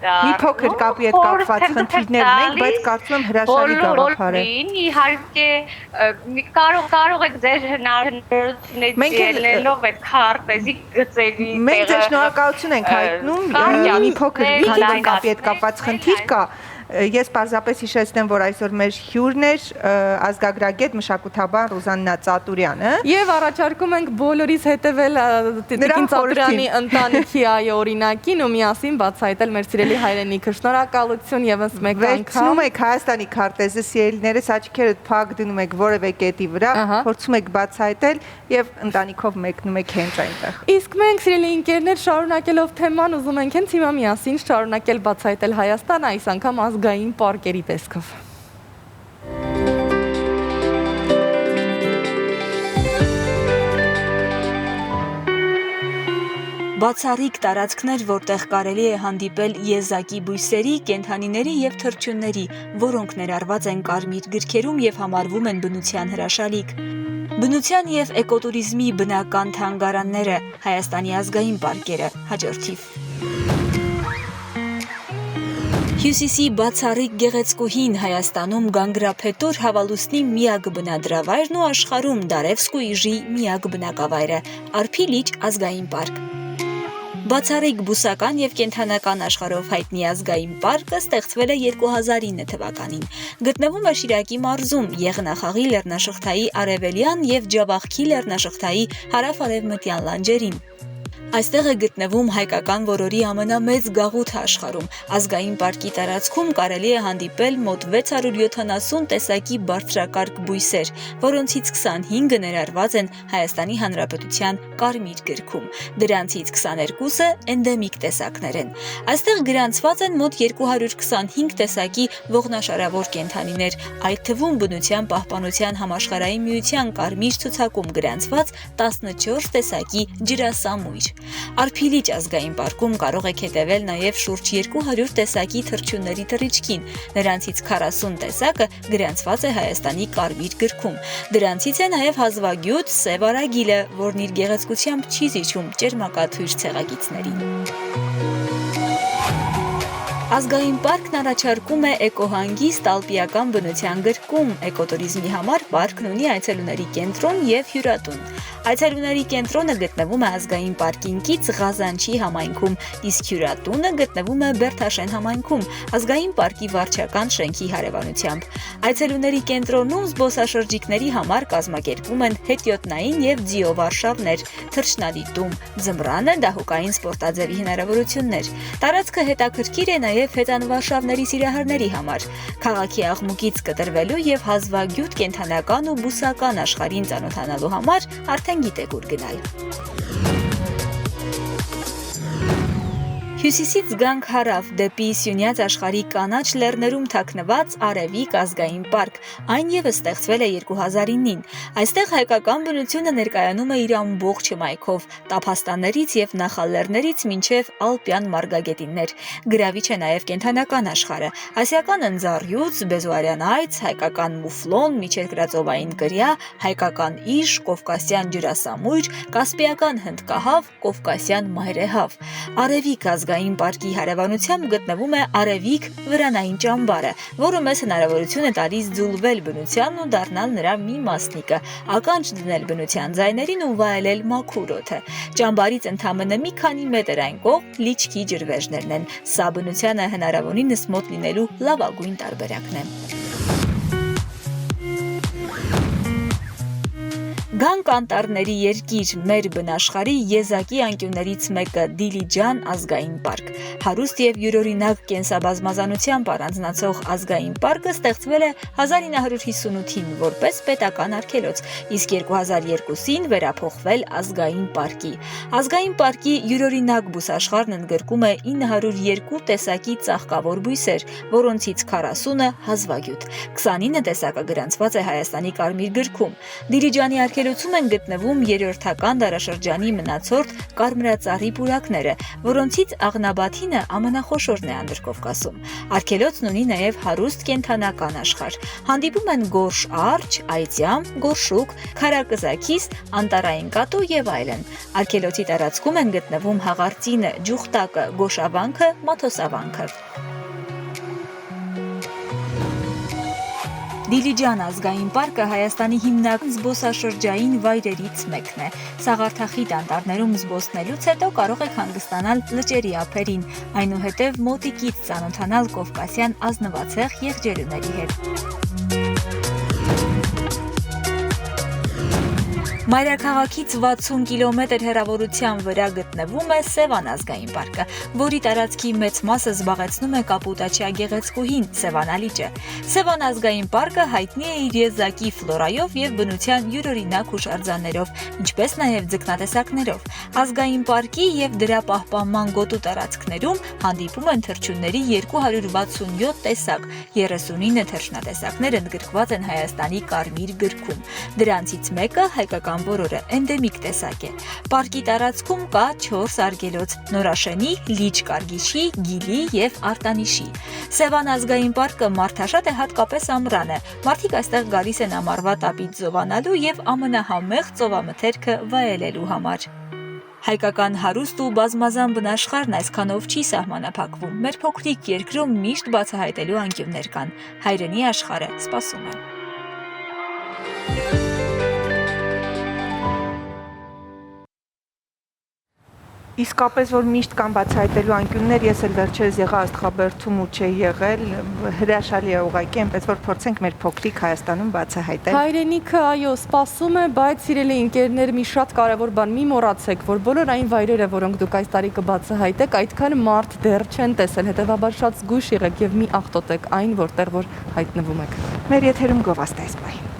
դա։ Մի փոքր կապի հետ կապված խնդիրներ ունենք, բայց կարծում եմ հրաշալի գաղափար է։ Իհարկե կարող եք ձեր հնարավորությունները ելնելով այդ քարտեզի գծերի տեղը։ Մենք ձեր շնորհակալություն ենք հայտնում։ Մի փոքր կապի հետ կապված խնդիր կա։ Ես պարզապես հիշեցնեմ, որ այսօր մեր հյուրն էր ազգագրագետ մշակութաբան Ռուզաննա Ծատուրյանը։ Եվ առաջարկում ենք բոլորիս հետևել Տիկին Ծատուրյանի ընտանիքի այո օրինակին ու միասին բացահայտել մեր սիրելի հայրենիքը։ Շնորհակալություն եւս մեկ անգամ։ Վերցնում եք Հայաստանի քարտեզը, սիրելիներս, աչքերդ փակ դնում եք որևէ կետի վրա, փորձում եք բացահայտել եւ ընտանիքով մեկնում եք հենց այնտեղ։ Իսկ մենք սիրելի ընկերներ, շարունակելով թեման, ուզում ենք հենց հիմա միասին շարունակել բացահայտել Հայաստանը, այս անգամ ազգային պարկերի տեսքով։ Բացառիկ տարածքներ, որտեղ կարելի է հանդիպել եզակի բույսերի, կենդանիների եւ թռչունների, որոնք ներառված են կարմիր գրքերում եւ համարվում են բնության հրաշալիք։ Բնության եւ էկոտուրիզմի բնական թանգարանները, Հայաստանի ազգային պարկերը, հաջորդիվ։ Հյուսիսի բացառիկ գեղեցկուհին Հայաստանում Գանգրափետոր հավալուսնի միակ բնադրավայրն ու աշխարհում Դարևսկու իժի միակ բնակավայրը, Արփի լիճ ազգային պարկ։ Բացառիկ բուսական եւ կենդանական աշխարհով հայտնի ազգային պարկը ստեղծվել է 2009 թվականին։ Գտնվում է Շիրակի մարզում, Եղնախաղի լեռնաշղթայի արևելյան եւ Ջավախքի լեռնաշղթայի հարավ-արևմտյան լանջերին։ Այստեղ է գտնվում հայկական որորի ամենամեծ գաղութը աշխարհում։ Ազգային պարկի տարածքում կարելի է հանդիպել մոտ 670 տեսակի բարձրակարգ բույսեր, որոնցից 25-ը ներառված են Հայաստանի Հանրապետության կարմիր գրքում։ Դրանցից 22-ը էնդեմիկ տեսակներ են։ Այստեղ գրանցված են մոտ 225 տեսակի ողնաշարավոր կենդանիներ, այդ թվում բնության պահպանության համաշխարհային միության կարմիր ցուցակում գրանցված 14 տեսակի ջրասամույր։ Արփիլիճ ազգային պարկում կարող եք հետևել նաև շուրջ 200 տեսակի թռչունների թռիչքին, նրանցից 40 տեսակը գրանցված է Հայաստանի կարմիր գրքում։ Դրանցից է նաև հազվագյուտ սև արագիլը, որն իր գեղեցկությամբ չի զիջում ճերմակաթույր ցեղագիծներին։ Ազգային պարկն առաջարկում է էկոհանգիստ ալպիական բնության գրկում, էկոտուրիզմի համար պարկն ունի այցելուների կենտրոն և հյուրատուն։ Այցելուների կենտրոնը գտնվում է ազգային պարկինգից Ղազանչի համայնքում, իսկ հյուրատունը գտնվում է Բերթաշեն համայնքում, ազգային պարկի վարչական շենքի հարևանությամբ։ Այցելուների կենտրոնում զբոսաշրջիկների համար կազմակերպվում են հետիոտնային և ձիովարշավներ, թռչնադիտում, ձմռանը դահուկային սպորտաձևի հնարավորություններ։ Տարածքը հետաքրքիր է նաև հետանվարշավների սիրահարների համար։ Քաղաքի աղմուկից կտրվելու և հազվագյուտ կենդանական ու բուսական աշխարհին ծանոթանալու համար արդեն գիտեք ուր գնալ։ Հյուսիսից գանք հարավ դեպի Սյունյաց աշխարհի կանաչ լեռներում թաքնված Արևիկ ազգային պարկ, այն ևս ստեղծվել է 2009-ին։ Այստեղ հայկական բնությունը ներկայանում է իր ամբողջ հմայքով, տափաստաններից և նախալեռներից մինչև ալպյան մարգագետիններ։ Գրավիչ է նաև կենդանական աշխարհը՝ ասիական ընձառյուծ, բեզոարյան այծ, հայկական մուֆլոն, միջերկրածովային կրյա, հայկական իշ, կովկասյան ջրասամույր, կասպիական հնդկահավ, կովկասյան մայրեհավ։ Արևիկ ազգային պարկի հարևանությամբ գտնվում է Արևիկ վրանային ճամբարը, որը մեզ հնարավորություն է տալիս ձուլվել բնությանն ու դառնալ նրա մի մասնիկը, ականջ դնել բնության ձայներին ու վայելել մաքուր օդը։ Ճամբարից ընդամենը մի քանի մետր այն կողմ լիճքի ջրվեժներն են։ Սա բնությանը հնարավորինս մոտ լինելու լավագույն տարբերակն է։ Գանք անտառների երկիր, մեր բնաշխարհի եզակի անկյուններից մեկը Դիլիջան ազգային պարկ։ Հարուստ և յուրօրինակ կենսաբազմազանությամբ առանձնացող ազգային պարկը ստեղծվել է 1958-ին որպես պետական արգելոց, իսկ 2002-ին վերափոխվել ազգային պարկի։ Ազգային պարկի յուրօրինակ բուսաշխարհն ընդգրկում է 902 տեսակի ծաղկավոր բույսեր, որոնցից 40-ը հազվագյուտ։ 29 տեսակը գրանցված է Հայաստանի կարմիր գրքում։ Դիլիջանի արգելոցում են գտնվում երրորդական դարաշրջանի մնացորդ կարմրածառի պուրակները, որոնցից Աղնաբաթինը ամենախոշորն է Անդրկովկասում։ Արգելոցն ունի նաև հարուստ կենդանական աշխարհ։ Հանդիպում են գորշ արջ, այծյամ, գորշուկ, քարակզակիս, անտառային կատու և այլն։ Արգելոցի տարածքում են գտնվում հաղարծինը, ջուխտակը, գոշավանքը, մաթոսավանքը։ Դիլիջան ազգային պարկը Հայաստանի հիմնական զբոսաշրջային վայրերից մեկն է։ Սաղարթախիտ անտառներում զբոսնելուց հետո կարող եք հանգստանալ լճերի ափերին, այնուհետև մոտիկից ծանոթանալ կովկասյան ազնվացեղ եղջերուների հետ։ Մայրաքաղաքից 60 կիլոմետր հեռավորության վրա գտնվում է Սևան ազգային պարկը, որի տարածքի մեծ մասը զբաղեցնում է կապուտաչյա գեղեցկուհին Սևանա լիճը։ Սևան ազգային պարկը հայտնի է իր եզակի ֆլորայով և բնության յուրօրինակ հուշարձաններով, ինչպես նաև ձկնատեսակներով։ Ազգային պարկի և դրա պահպանման գոտու տարածքներում հանդիպում են թռչունների 267 տեսակ, 39 թռչնատեսակներ ընդգրկված են Հայաստանի կարմիր գրքում։ Դրանցից մեկը հայկական որորը էնդեմիկ տեսակ է։ Պարկի տարածքում կա 4 արգելոց՝ Նորաշենի, Լիճ Կարգիչի, Գիլի և Արտանիշի։ Սևան ազգային պարկը մարդաշատ է հատկապես ամռանը։ Մարդիկ այստեղ գալիս են ամառվա տապից զովանալու և ամենահամեղ ծովամթերքը վայելելու համար։ Հայկական հարուստ ու բազմազան բնաշխարհն այսքանով չի սահմանափակվում։ Մեր փոքրիկ երկրում միշտ բացահայտելու անկյուններ կան։ Հայրենի աշխարհը սպասում է։ Իսկապես որ միշտ կան բացահայտելու անկյուններ, ես էլ վերջերս եղա Աստղաբերդում ու չէի եղել, հրաշալի է ուղղակի, այնպես որ փորձենք մեր փոքրիկ Հայաստանում բացահայտել։ Հայրենիքը, այո, սպասում է, բայց սիրելի ընկերներ, մի շատ կարևոր բան մի մոռացեք, որ բոլոր այն վայրերը, որոնք դուք այս տարի կբացահայտեք, այդքան մարդ դեռ չեն տեսել, հետևաբար շատ զգույշ եղեք եւ մի աղտոտեք այն, որտեղ որ հայտնվում եք։ Մեր եթերում գովաստ է այս պահին։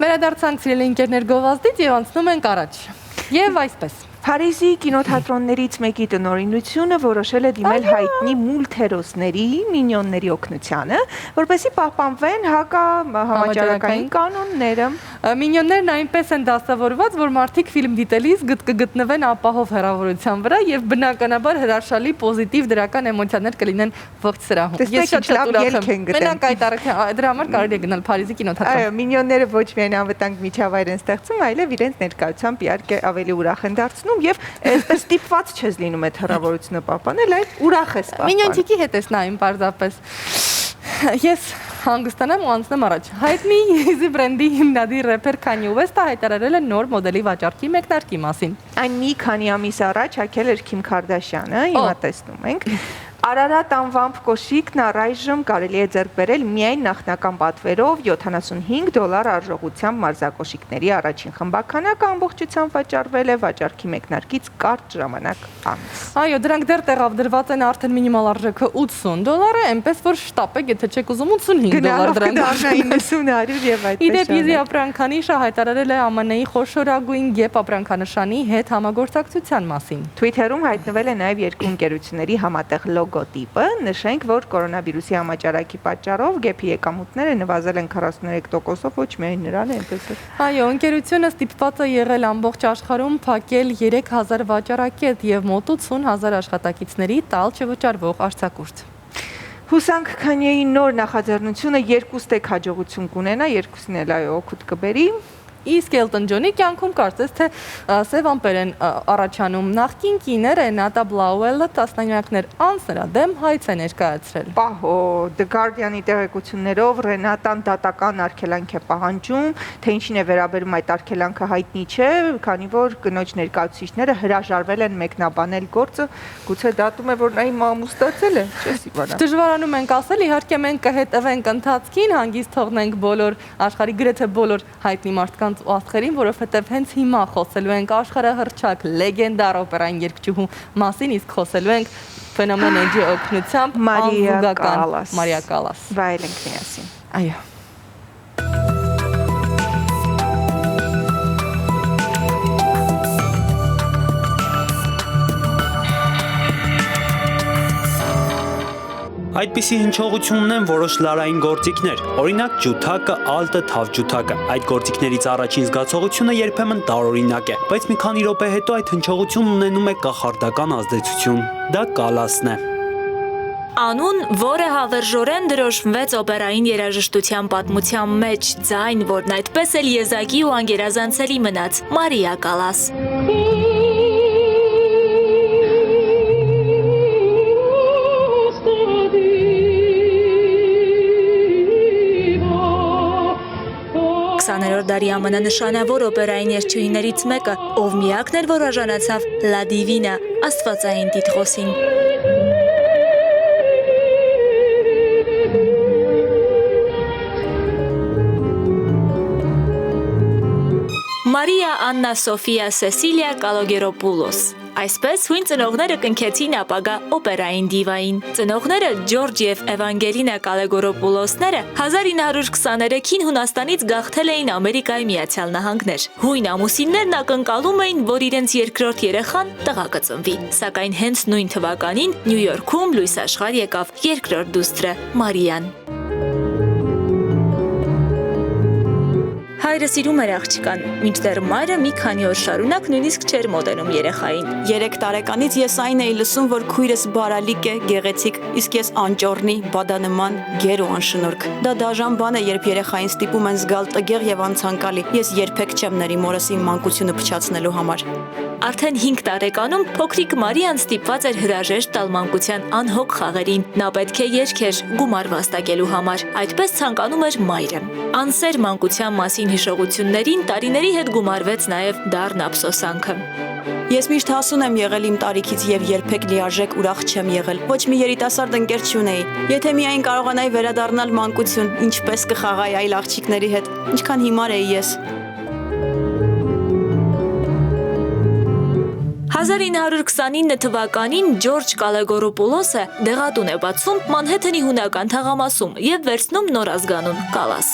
Վերադարձանք սիրելի ընկերներ գովազդից եւ անցնում ենք առաջ։ Եվ այսպես։ Փարիզի կինոթատրոններից մեկի տնօրինությունը որոշել է դիմել հայտնի մուլտհերոսների, մինյոնների օգնությանը, որպեսզի պահպանվեն հակահամաճարակային կանոնները։ Մինյոններն այնպես են դասավորված, որ մարդիկ ֆիլմ դիտելիս կգտնվեն ապահով հեռավորության վրա եւ բնականաբար հրաշալի պոզիտիվ դրական էմոցիաներ կլինեն ողջ սրահում։ Ես շատ ուրախ եմ։ Մենակ այդ դրա համար կարելի է գնալ Փարիզի կինոթատրոն։ Այո, մինյոնները ոչ միայն անվտանգ միջավայր են ստեղծում, այլև իրենց ներկայությամբ իհարկե ավելի ուրախ են դարձնում եւ այսպես ստիպված չես լինում այդ հեռավորությունը պահպանել, այլ ուրախ ես պահպանում։ Մինյոնчики հետ ես նայում պարզապես։ Ես հանգստանամ ու անցնեմ առաջ։ Հայտնի Yeezy բրենդի հիմնադիր рэփեր Kanye West-ը հայտարարել է նոր մոդելի վաճառքի մեկնարկի մասին։ Այն մի քանի ամիս առաջ հագել էր Քիմ Քարդաշյանը, հիմա տեսնում ենք։ Արարատ անվամբ կոշիկն առայժմ կարելի է ձեռք բերել միայն նախնական պատվերով $75 արժողությամբ մարզակոշիկների առաջին խմբականակը ամբողջությամբ վաճառվել է վաճառքի մեկնարկից կարճ ժամանակ անց։ Այո, դրանք դեռ տեղադրված են արդեն մինիմալ արժեքը $80, այնպես որ շտապ եք, եթե չեք ուզում $85 դրանք դառնա 90-100 եւ այդպես։ Իդեպ Yeezy ապրանքանիշը հայտարարել է ԱՄՆ-ի խոշորագույն գեփ ապրանքանշանի հետ համագործակցության մասին։ Twitter-ում հայտնվել է նաև երկու ընկերությունների համատեղ լոգոտիպը, նշենք, որ կորոնավիրուսի համաճարակի պատճառով գեփի եկամուտները նվազել են 43%-ով, ոչ միայն նրան, այնպես է։ Այո, ընկերությունը ստիպված է եղել ամբողջ աշխարհում փակել 3000 վաճառակետ եւ մոտ 80000 աշխատակիցների տալ չվճարվող արձակուրդ։ Հուսանք Քանյեի նոր նախաձեռնությունը երկուստեք հաջողություն կունենա, երկուսին էլ այո օգուտ կբերի։ Իսկ Էլտոն Ջոնի կյանքում կարծես թե սև ամպեր են առաջանում։ Նախկին կինը Ռենատա Բլաուելը տասնամյակներ անց նրա դեմ հայց է ներկայացրել։ Պահո, The Guardian-ի տեղեկություններով Ռենատան դատական արգելանք է պահանջում, թե ինչին է վերաբերում այդ արգելանքը հայտնի չէ, քանի որ կնոջ ներկայացուցիչները հրաժարվել են մեկնաբանել գործը, գուցե դատում է, որ նա իմամուստացել է, չես իմանա։ Դժվարանում ենք ասել, իհարկե մենք կհետևենք ընթացքին, հանգիստ թողնենք բոլոր աշխարհի գրեթե բոլոր հայտնի մարդկանց ու աստղերին, որովհետև հենց հիմա խոսելու ենք աշխարհահռչակ լեգենդար օպերային երգչուհու մասին, իսկ խոսելու ենք ֆենոմենեջի օգնությամբ Մարիա Կալաս։ Վայելենք միասին։ Այո։ Այդպիսի հնչողություն ունեն որոշ լարային գործիքներ, օրինակ ջութակը, ալտը, թավջութակը։ Այդ գործիքներից առաջին զգացողությունը երբեմն տարօրինակ է, բայց մի քանի րոպե հետո այդ հնչողությունն ունենում է կախարդական ազդեցություն։ Դա Կալասն է։ Անուն, որը հավերժորեն դրոշմվեց օպերային երաժշտության պատմության մեջ, ձայն, որն այդպես էլ եզակի ու անգերազանցելի մնաց, Մարիա Կալաս։ Դարի ամենանշանավոր օպերային երգչուհիներից մեկը, ով միակն էր, որ արժանացավ La Divina, աստվածային տիտղոսին։ Մարիա Աննա Սոֆիա Սեսիլիա Կալոգերոպուլոս։ Այսպես հույն ծնողները կնքեցին ապագա օպերային դիվային։ Ծնողները Ջորջ եւ Էվանգելինա Կալեգորոպուլոսները 1923-ին Հունաստանից գաղթել էին Ամերիկայի Միացյալ Նահանգներ։ Հույն ամուսիններն ակնկալում էին, որ իրենց երկրորդ երեխան տղա կծնվի, սակայն հենց նույն թվականին Նյու Յորքում լույս աշխարհ եկավ երկրորդ դուստրը՝ Մարիան։ Հայրը սիրում էր աղջկան, մինչդեռ մայրը մի քանի օր շարունակ նույնիսկ չէր մոտենում երեխային։ 3 տարեկանից ես այն էի լսում, որ քույրս բարալիկ է, գեղեցիկ, իսկ ես անճոռնի, բադանման, գեր ու անշնորհք։ Դա դաժան բան է, երբ երեխային ստիպում են զգալ տգեղ եւ անցանկալի։ Ես երբեք չեմ ների մորս իմ մանկությունը փչացնելու համար։ Արդեն 5 տարեկանում փոքրիկ Մարիան ստիպված էր հրաժեշտ տալ մանկության անհոգ խաղերին։ Նա պետք է երգեր գումար վաստակելու համար։ Այդպես ցանկանում էր մայրը։ Անսեր մանկության մասին հիշողություններին տարիների հետ գումարվեց նաև դառն ափսոսանքը։ Ես միշտ հասուն եմ եղել իմ տարիքից եւ երբեք լիարժեք ուրախ չեմ եղել։ Ոչ մի երիտասարդ ընկեր չունեի։ Եթե միայն կարողանայի վերադառնալ մանկություն, ինչպես կխաղայի այլ աղջիկների հետ, ինչքան հիմար էի ես։ 1929 թվականին Ջորջ Կալեգորոպուլոսը դեղատուն է բացում Մանհեթենի հունական թաղամասում եւ վերցնում նոր ազգանուն Կալաս։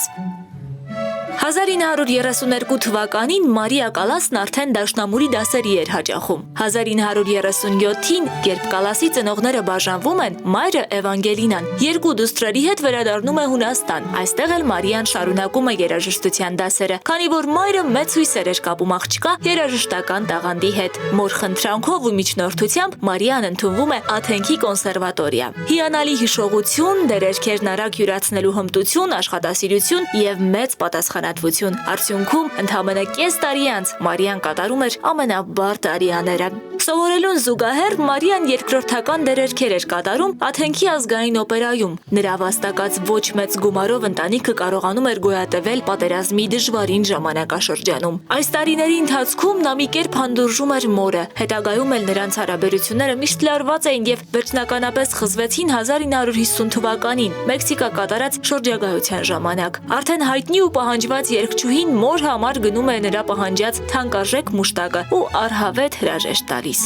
1932 թվականին Մարիա Կալասն արդեն դաշնամուրի դասերի էր հաճախում։ 1937-ին, երբ Կալասի ծնողները բաժանվում են, մայրը Էվանգելինան երկու դուստրերի հետ վերադառնում է Հունաստան։ Այստեղ էլ Մարիան շարունակում է երաժշտության դասերը, քանի որ մայրը մեծ հույսեր էր կապում աղջկա երաժշտական տաղանդի հետ։ Մոր խնդրանքով ու միջնորդությամբ Մարիան ընդունվում է Աթենքի կոնսերվատորիա։ Հիանալի հիշողություն, դերերքերն արագ յուրացնելու հմտություն, աշխատասիրություն եւ մեծ պատասխանատվություն։ Արդյունքում ընդամենը կես տարի անց Մարիան կատարում էր ամենաբարդ արիաները։ Սովորելուն զուգահեռ Մարիան երկրորդական դերերքեր էր կատարում Աթենքի ազգային օպերայում։ Նրա վաստակած ոչ մեծ գումարով ընտանիքը կարողանում էր գոյատևել պատերազմի դժվարին ժամանակաշրջանում։ Այս տարիների ընթացքում նա մի կերպ հանդուրժում էր մորը։ Հետագայում էլ նրանց հարաբերությունները միշտ լարված էին եւ վերջնականապես խզվեցին 1950 թվականին Մեքսիկա կատարած շրջագայության ժամանակ։ Արդեն հայտնի ու պահանջված երգչուհին մոր համար գնում է նրա պահանջած թանկարժեք մուշտակը ու առհավետ հրաժեշտ տալիս։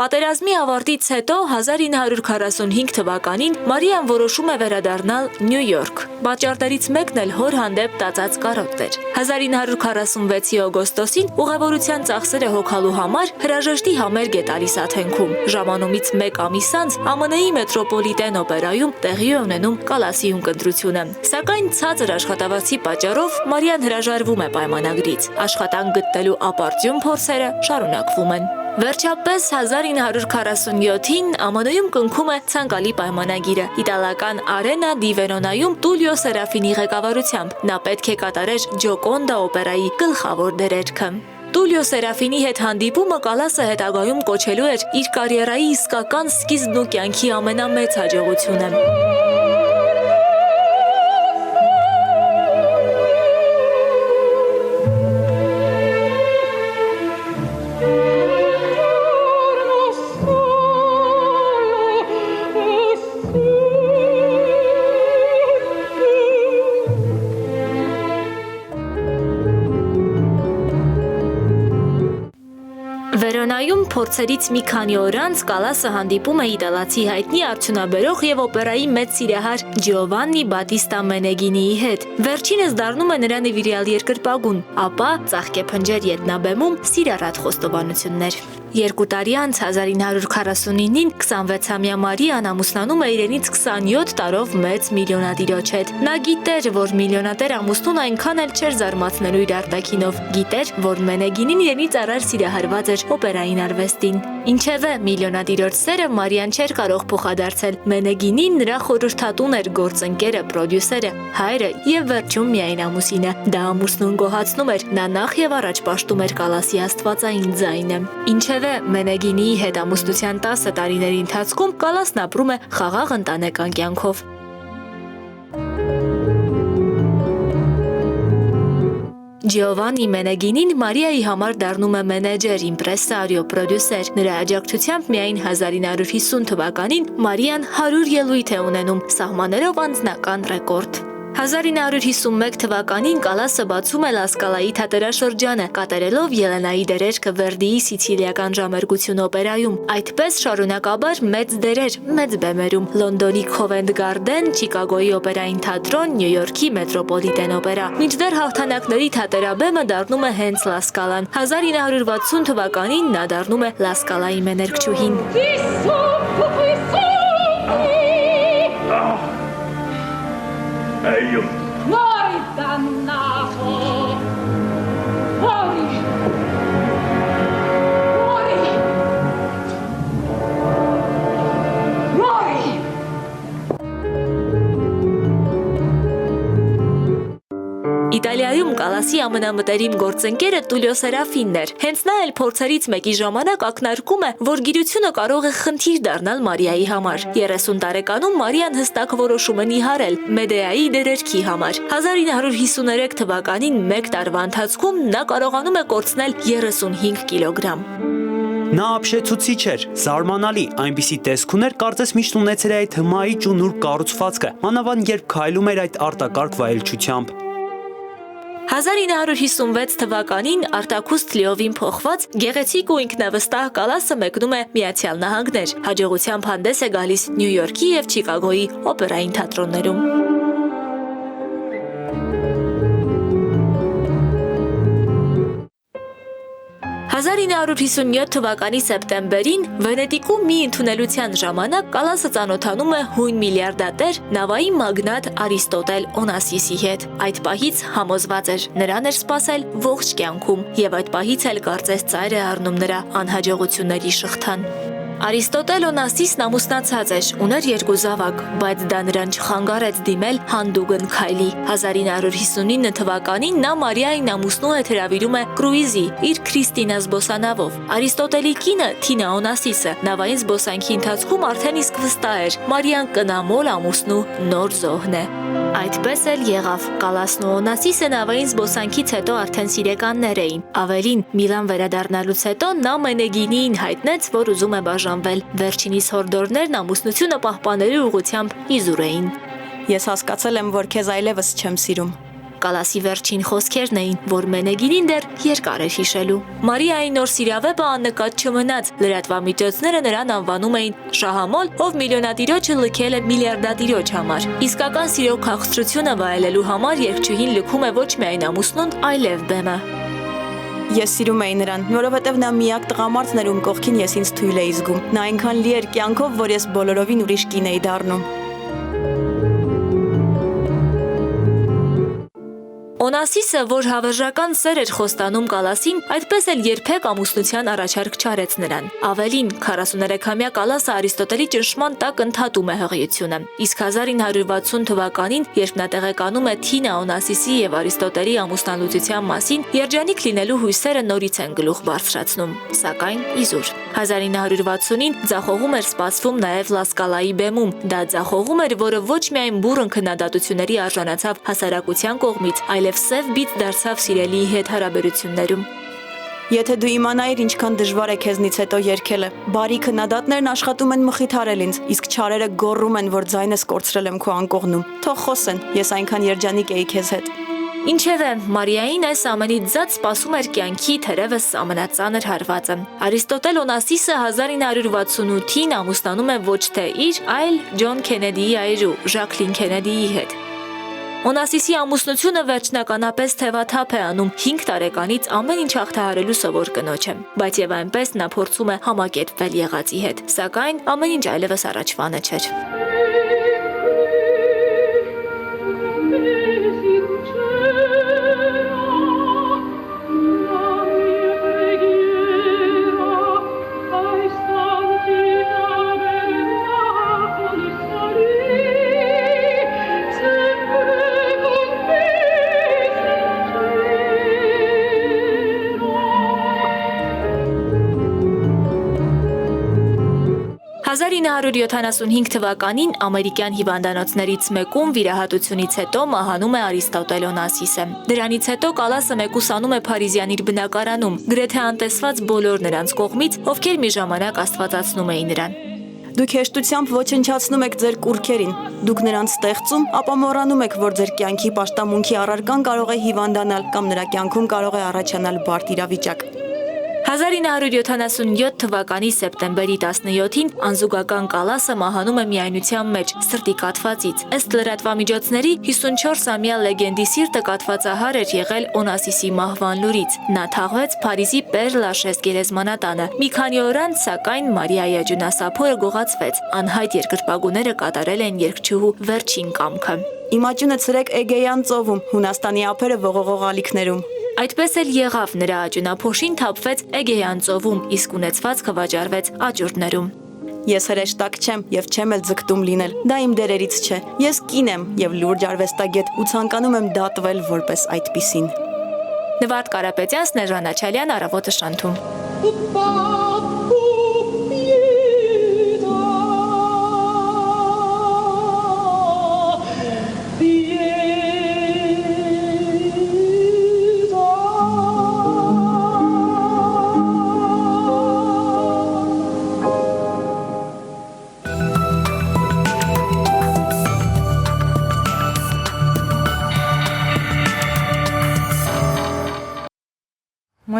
Պատերազմի ավարտից հետո 1945 թվականին Մարիան որոշում է վերադառնալ Նյու Յորք։ Պատճառներից մեկն էլ հոր հանդեպ տածած կարոտն էր։ 1946-ի օգոստոսին ուղևորության ծախսերը հոգալու համար հրաժեշտի համերգ է տալիս Աթենքում։ Ժամանումից մեկ ամիս անց ԱՄՆ-ի մետրոպոլիտեն օպերայում տեղի է ունենում Կալասի ունկնդրությունը։ Սակայն ցածր աշխատավարձի պատճառով Մարիան հրաժարվում է պայմանագրից։ Աշխատանք գտնելու ապարդյուն փորձերը շարունակվում են։ Վերջապես 1947-ին ԱՄՆ-ում կնքում է ցանկալի պայմանագիրը իտալական Արենա դի Վերոնայում Տուլիո Սերաֆինի ղեկավարությամբ։ Նա պետք է կատարեր Ջոկոնդա օպերայի գլխավոր դերերքը։ Տուլիո Սերաֆինի հետ հանդիպումը Կալասը հետագայում կոչելու էր իր կարիերայի իսկական սկիզբն ու կյանքի ամենամեծ հաջողությունը։ Վերոնայում փորձերից մի քանի օր անց Կալասը հանդիպում է իտալացի հայտնի արդյունաբերող եւ օպերայի մեծ սիրահար Ջովաննի Բատիստա Մենեգինիի հետ։ Վերջինս դառնում է նրա նվիրյալ երկրպագուն, ապա ծաղկեփնջեր ետնաբեմում սիրառատ խոստովանություններ։ Երկու տարի անց 1949-ին 26-ամյա Մարիան ամուսնանում է իրենից 27 տարով մեծ միլիոնադիրոջ հետ։ Նա գիտեր, որ միլիոնատեր ամուսնուն այնքան էլ չէր զարմացնելու իր արտաքինով, գիտեր, որ Մենեգինին իրենից առար սիրահարված էր օպերային արվեստին։ Ինչևէ, միլիոնադիրոջ սերը Մարիան չէր կարող փոխադարձել։ Մենեգինին նրա խորհրդատուն էր, գործընկերը, պրոդյուսերը, հայրը եւ վերջում միայն ամուսինը։ Դա ամուսնուն գոհացնում էր, նա նախ եւ առաջ պաշտում էր Կալասի աստվածային ձայնը։ Ինչևէ, Մենեգինիի հետ ամուսնության 10 տարիների ընթացքում Կալասն ապրում է խաղաղ ընտանեկան կյանքով։ Ջովաննի Մենեգինին Մարիայի համար դառնում է մենեջեր, իմպրեսարիո, պրոդյուսեր։ Նրա աջակցությամբ միայն 1950 թվականին Մարիան 100 ելույթ է ունենում, սահմանելով անձնական ռեկորդ։ 1951 թվականին Կալասը բացում է Լասկալայի թատերաշրջանը, կատարելով Ելենայի դերերքը Վերդիի Սիցիլիական ժամերգություն օպերայում։ Այդպես շարունակաբար մեծ դերեր, մեծ բեմերում՝ Լոնդոնի Քովենթ Գարդեն, Չիկագոյի օպերային թատրոն, Նյու Յորքի մետրոպոլիտեն օպերա։ Մինչդեռ հաղթանակների թատերաբեմը դառնում է հենց Լասկալան։ 1960 թվականին նա դառնում է Լասկալայի մեներկչուհին։ Io. Muori, dannato! Muori! Muori! Muori! Իտալիայում Կալասի ամենամտերիմ գործընկերը Տուլիո Սերաֆինն էր։ Հենց նա էլ փորձերից մեկի ժամանակ ակնարկում է, որ գիտությունը կարող է խնդիր դառնալ Մարիայի համար։ 30 տարեկանում Մարիան հստակ որոշում է նիհարել Մեդեայի դերերքի համար։ 1953 թվականին մեկ տարվա ընթացքում նա կարողանում է կորցնել 35 կիլոգրամ։ Նա ապշեցուցիչ էր, զարմանալի, այնպիսի տեսք ուներ, կարծես միշտ ունեցել է այդ հմայիչ ու նուրբ կառուցվածքը, մանավանդ երբ քայլում էր այդ արտակարգ վայելչությամբ։ 1956 թվականին Արտակուստ Լիովին փոխված գեղեցիկ ու ինքնավստահ Կալասը մեկնում է Միացյալ Նահանգներ, հաջողությամբ հանդես է գալիս Նյու Յորքի և Չիկագոյի օպերային թատրոններում։ 1957 թվականի սեպտեմբերին Վենետիկում մի ընդունելության ժամանակ Կալասը ծանոթանում է հույն միլիարդատեր, նավայի մագնատ Արիստոտել Օնասիսի հետ։ Այդ պահից համոզված էր, նրան էր սպասել ողջ կյանքում, և այդ պահից էլ կարծես ծայր է առնում նրա անհաջողությունների շղթան։ Արիստոտել Օնասիսն ամուսնացած էր, ուներ 2 զավակ, բայց դա նրան չխանգարեց դիմել հանդուգն քայլի։ 1959 թվականին նա Մարիային ամուսնու հետ հրավիրում է կրուիզի իր Քրիստինա զբոսանավով։ Արիստոտելի կինը Թինա Օնասիսը նավային զբոսանքի ընթացքում արդեն իսկ վստահ էր, Մարիան կնամոլ ամուսնու նոր զոհն է։ Այդպես էլ եղավ։ Կալասն ու Օնասիսը նավային զբոսանքից հետո արդեն սիրեկաններ էին։ Ավելին, Միլան վերադառնալուց հետո նա Մենեգինիին հայտնեց, որ ուզում է բաժանվել։ Վերջինիս հորդորներն ամուսնությունը պահպանելու ուղղությամբ իզուր էին։ Ես հասկացել եմ, որ քեզ այլևս չեմ սիրում։ Կալասի վերջին խոսքերն էին, որ Մենեգինին դեռ երկար էր հիշելու։ Մարիայի նոր սիրավեպը աննկատ չմնաց, լրատվամիջոցները նրան անվանում էին շահամոլ, ով միլիոնատիրոջը լքել է միլիարդատիրոջ համար։ Իսկական սիրո քաղցրությունը վայելելու համար երգչուհին լքում է ոչ միայն ամուսնուն, այլև բեմը։ Ես սիրում էի նրան, որովհետև նա միակ տղամարդն էր, ում կողքին ես ինձ թույլ էի զգում։ Նա այնքան լի էր կյանքով, որ ես բոլորովին ուրիշ կին էի դառնում։ Օնասիսը, որ հավերժական սեր էր խոստանում Կալասին, այդպես էլ երբեք ամուսնության առաջարկ չարեց նրան։ Ավելին, 43-ամյա Կալասը Արիստոտելի ճնշման տակ ընդհատում է հղիությունը։ Իսկ 1960 թվականին, երբ նա տեղեկանում է Թինա Օնասիսի և Արիստոտելի ամուսնալուծության մասին, երջանիկ լինելու հույսերը նորից են գլուխ բարձրացնում, սակայն իզուր։ 1960-ին ձախողում էր սպասվում նաև Լա Սկալայի բեմում։ Դա ձախողում էր, որը ոչ միայն բուռն քննադատությունների արժանացավ հասարակության կողմից, այլև սև բիծ դարձավ սիրելիի հետ հարաբերություններում։ Եթե դու իմանայիր ինչքան դժվար է քեզնից հետո երգելը, բարի քննադատներն աշխատում են մխիթարել ինձ, իսկ չարերը գոռում են, որ ձայնս կորցրել եմ քո անկողնում։ Թող խոսեն, ես այնքան երջանիկ էի քեզ հետ։ Ինչևէ, Մարիային այս ամենից զատ սպասում էր կյանքի թերևս ամենածանր հարվածը։ Արիստոտել Օնասիսը 1968-ին ամուսնանում է ոչ թե իր, այլ Ջոն Քենեդիի այրու, Ժակլին Քենեդիի հետ։ Օնասիսի ամուսնությունը վերջնականապես թևաթափ է անում 5 տարեկանից ամեն ինչ հաղթահարելու սովոր կնոջը, բայց եւ այնպես նա փորձում է համակերպվել եղածի հետ, սակայն ամեն ինչ այլևս առաջվանը չէր։ Հազար 1975 թվականին ամերիկյան հիվանդանոցներից մեկում վիրահատությունից հետո մահանում է Արիստոտել Օնասիսը։ Դրանից հետո Կալասը մեկուսանում է Փարիզյան իր բնակարանում, գրեթե անտեսված բոլոր նրանց կողմից, ովքեր մի ժամանակ աստվածացնում էին նրան։ Դուք հեշտությամբ ոչնչացնում եք ձեր կուռքերին։ Դուք նրանց ստեղծում, ապա մոռանում եք, որ ձեր կյանքի պաշտամունքի առարկան կարող է հիվանդանալ կամ նրա կյանքում կարող է առաջանալ բարդ իրավիճակ։ 1977 թվականի սեպտեմբերի 17-ին անզուգական Կալասը մահանում է միայնության մեջ սրտի կաթվածից։ Ըստ լրատվամիջոցների 54-ամյա լեգենդի սիրտը կաթվածահար էր եղել Օնասիսի մահվան լուրից։ Նա թաղվեց Փարիզի Պեր Լաշես գերեզմանատանը։ Մի քանի օր անց, սակայն Մարիայի աջունասափորը գողացվեց։ Անհայտ երկրպագուները կատարել են երգչուհու վերջին կամքը։ Իմ աջունը ցրեք Էգեյան ծովում, Հունաստանի ափերը ողողող ալիքներում։ Այդպես էլ եղավ, նրա աջունափոշին թափվեց Էգեյան ծովում, իսկ ունեցվածքը վաճառվեց աճուրդներում։ Ես հրեշտակ չեմ եւ չեմ էլ ձգտում լինել։ Դա իմ դերերից չէ։ Ես կին եմ եւ լուրջ արվեստագետ ու ցանկանում եմ դատվել որպես այդպիսին։ Նվարդ Կարապետյան, Սնեժան Աչալյան, Առավոտը շանթում։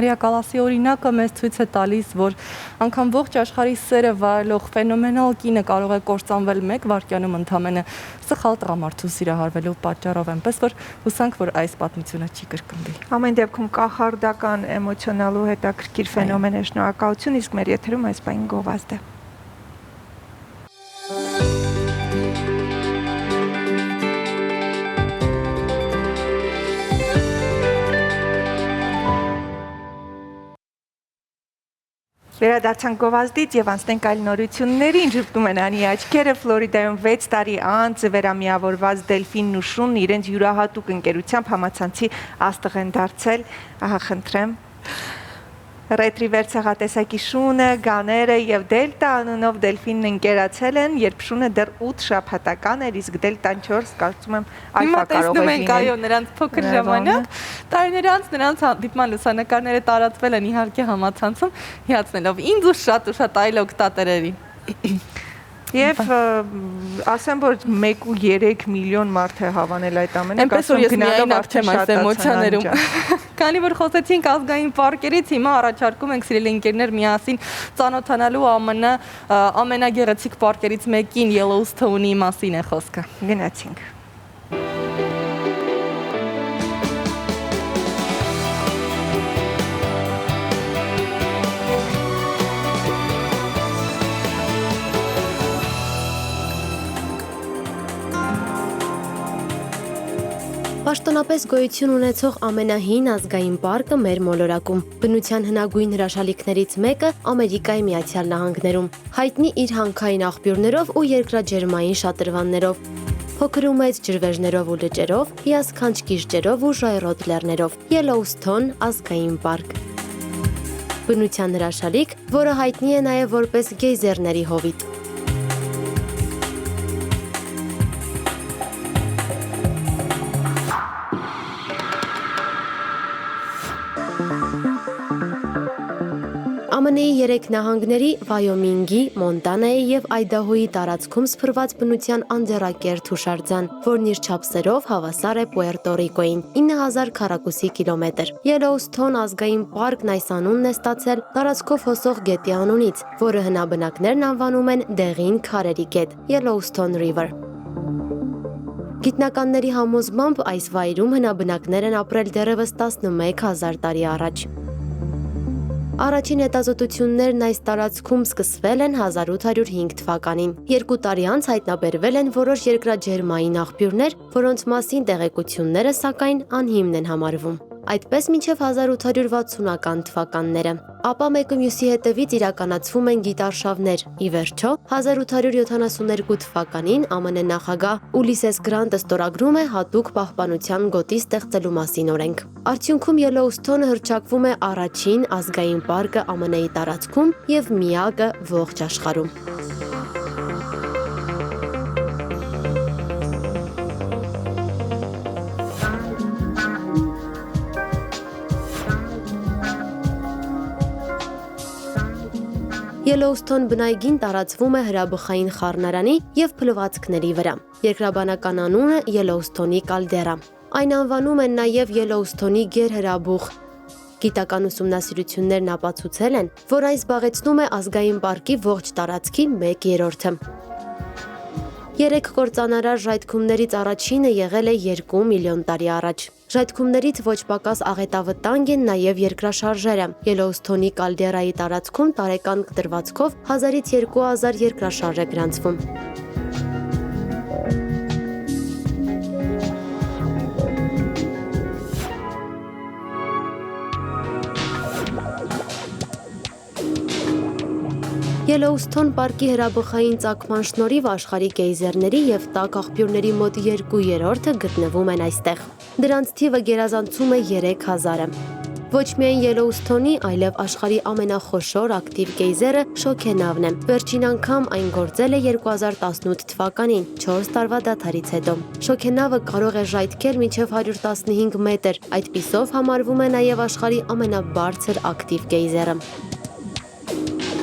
Մարիա Կալասի օրինակը մեզ ցույց է տալիս, որ անգամ ողջ աշխարհի սերը վայելող ֆենոմենալ կինը կարող է կործանվել 1 վայրկյանում ընդամենը սխալ տղամարդու սիրահարվելու պատճառով, այնպես որ հուսանք, որ այս պատմությունը չի կրկնվի։ Ամեն դեպքում կախարդական էմոցիոնալ ու հետաքրքիր ֆենոմեն է, շնորհակալություն, իսկ մեր եթերում այս բան գովազդ է։ Վերադարձանք գովազդից եւ անցնենք այլ նորություններին։ Ժպտում են անի աչքերը։ Ֆլորիդայում 6 տարի անց վերամիավորված Դելֆինն ու շունն իրենց յուրահատուկ ընկերությամբ համացանցի աստղ են դարձել։ Ահա խնդրեմ։ Ռետրիվեր ցեղատեսակի շունը, գաները եւ Դելտա անունով Դելֆինն ընկերացել են, երբ շունը դեռ 8 շաբաթական էր, իսկ Դելտան 4 կարծում եմ ալֆա կարող է լինել։ Այո, նրանց փոքր ժամանակ տարիներ անց նրանց հանդիպման լուսանկարները տարածվել են իհարկե համացանցում, հիացնելով ինձ ու շատ այլ օգտատերերի։ Եվ ասեմ, որ 1.3 միլիոն մարդ է հավանել այդ ամենը, այնպես որ ես միայն արդեն այս էմոցիաներում։ Քանի որ խոսեցինք ազգային պարկերից, հիմա առաջարկում ենք սիրելի ընկերներ միասին ծանոթանալու ԱՄՆ ամենագեղեցիկ պարկերից մեկին Yellowstone-ի մասին է խոսքը։ Գնացինք։ Պաշտոնապես գոյություն ունեցող ամենահին ազգային պարկը մեր մոլորակում, բնության հնագույն հրաշալիքներից մեկը Ամերիկայի Միացյալ Նահանգներում, հայտնի իր հանքային աղբյուրներով ու երկրաջերմային շատրվաններով, փոքր ու մեծ ջրվեժներով ու լճերով, հիասքանչ կիրճերով ու ժայռոտ լեռներով, Yellowstone ազգային պարկ։ Բնության հրաշալիք, որը հայտնի է նաև որպես գեյզերների հովիտ։ ԱՄՆ-ի 3 նահանգների Վայոմինգի, Մոնտանայի եւ Այդահոյի տարածքում սփռված բնության անձեռակերտ հուշարձան, որն իր չափսերով հավասար է Պուերտո Ռիկոյին, 9000 քառակուսի կիլոմետր։ Yellowstone ազգային պարկն այս անունն է ստացել տարածքով հոսող գետի անունից, որը հնաբնակներն անվանում են դեղին քարերի գետ՝ Yellowstone River։ Գիտնականների համոզմամբ այս վայրում հնաբնակներ են ապրել դեռևս 11000 տարի առաջ։ Առաջին հետազոտություններն այս տարածքում սկսվել են 1805 թվականին։ 2 տարի անց հայտնաբերվել են որոշ երկրաջերմային աղբյուրներ, որոնց մասին տեղեկությունները սակայն անհիմն են համարվում։ Այդպես մինչև 1860-ական թվականները։ Ապա մեկը մյուսի հետևից իրականացվում են գիտարշավներ։ Ի վերջո, 1872 թվականին ԱՄՆ նախագահ Ուլիսես Գրանտը ստորագրում է հատուկ պահպանության գոտի ստեղծելու մասին օրենք։ Արդյունքում Yellowstone-ը հռչակվում է առաջին ազգային պարկը ԱՄՆ-ի տարածքում եւ միակը ողջ աշխարհում։ Yellowstone բնայգին տարածվում է հրաբխային խառնարանի եւ փլվածքների վրա։ Երկրաբանական անունը Yellowstone-ի կալդերա։ Այն անվանում են նաև Yellowstone-ի գերհրաբուխ։ Գիտական ուսումնասիրություններն ապացուցել են, որ այն զբաղեցնում է ազգային պարկի ողջ տարածքի 1/3-ը։ 3 կործանարար ժայթքումներից առաջինը եղել է 2 միլիոն տարի առաջ։ Ժայթքումներից ոչ պակաս աղետավտանգ են նաև երկրաշարժերը։ Yellowstone-ի կալդերայի տարածքում տարեկան կտրվածքով 1000-ից 2000 երկրաշարժ է գրանցվում։ Yellowstone պարկի հրաբխային ծագման շնորհիվ աշխարհի գեյզերների եւ տաք աղբյուրների մոտ 2/3-ը գտնվում են այստեղ։ Դրանց թիվը գերազանցում է 3000-ը։ Ոչ միայն Yellowstone-ի, այլև աշխարհի ամենախոշոր ակտիվ գեյզերը Շոքենավն է։ Վերջին անգամ այն գործել է 2018 թվականին, 4 տարվա դադարից հետո։ Շոքենավը կարող է ժայթքել մինչև 115 մետր, այդպիսով համարվում է նաև աշխարհի ամենաբարձր ակտիվ գեյզերը։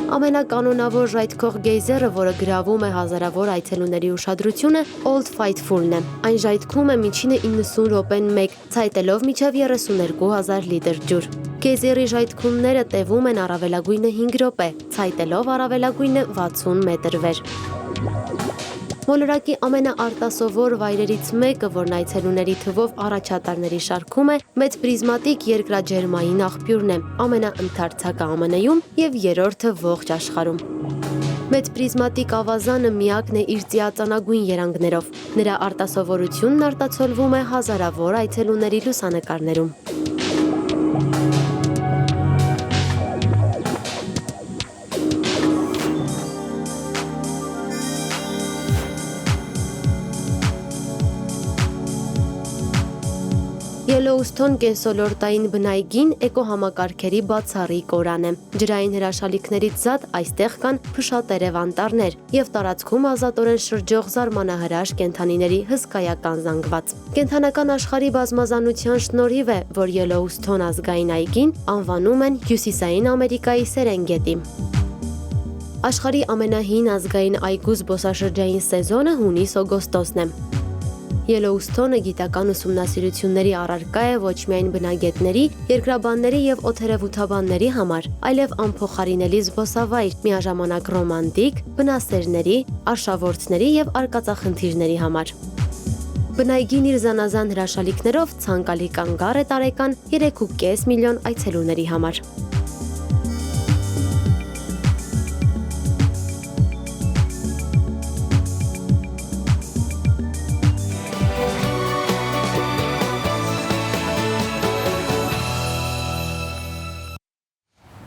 Ամենականոնավոր ժայթքող գեյզերը, որը գրավում է հազարավոր այցելուների ուշադրությունը, Old Faithful-ն է։ Այն ժայթքում է միջինը 90 րոպեն 1, ցայտելով մինչև 32000 լիտր ջուր։ Գեյզերի ժայթքումները տևում են առավելագույնը 5 րոպե, ցայտելով առավելագույնը 60 մետր վեր։ Մոլորակի ամենաարտասովոր վայրերից մեկը, որն այցելուների թվով առաջատարների շարքում է, մեծ պրիզմատիկ երկրաջերմային աղբյուրն է, ամենաընդարձակը ԱՄՆ-ում եւ երրորդը ողջ աշխարհում։ Մեծ պրիզմատիկ ավազանը միակն է իր ծիածանագույն երանգներով։ Նրա արտասովորությունն արտացոլվում է հազարավոր այցելուների լուսանկարներում։ Ելոուստոն կենսոլորտային բնայգին էկոհամակարգերի բացառիկ օրան է։ Ջրային հրաշալիքներից զատ այստեղ կան փշատերև անտառներ եւ տարածքում ազատորեն շրջող զարմանահրաշ կենդանիների հսկայական զանգված։ Կենդանական աշխարհի բազմազանության շնորհիվ է, որ Ելոուստոն ազգային այգին անվանում են Հյուսիսային Ամերիկայի Սերենգետի։ Աշխարհի ամենահին ազգային այգու զբոսաշրջային սեզոնը հունիս-օգոստոսն է։ Ելոուստոնը գիտական ուսումնասիրությունների առարկա է ոչ միայն բնագետների, երկրաբանների եւ օդերևութաբանների համար, այլև անփոխարինելի զբոսավայր, միաժամանակ ռոմանտիկ, բնասերների, արշավորդների եւ արկածախնդիրների համար։ Բնայգին իր զանազան հրաշալիքներով ցանկալի կանգառ է տարեկան 3.5 միլիոն այցելուների համար։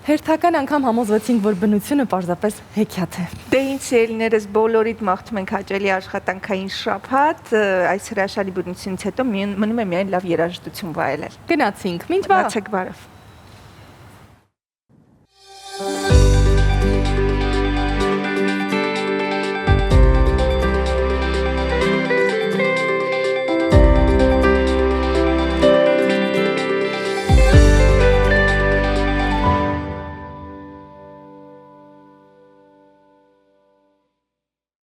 Հերթական անգամ համոզվեցինք, որ բնությունը պարզապես հեքիաթ է։ Դե ինչ սիրելիներս բոլորիդ մաղթում ենք հաճելի աշխատանքային շաբաթ, այս հրաշալի բնությունից հետո մնում է միայն լավ երաժշտություն վայելել։ Գնացինք, մինչ բա։ Մնացեք բարով։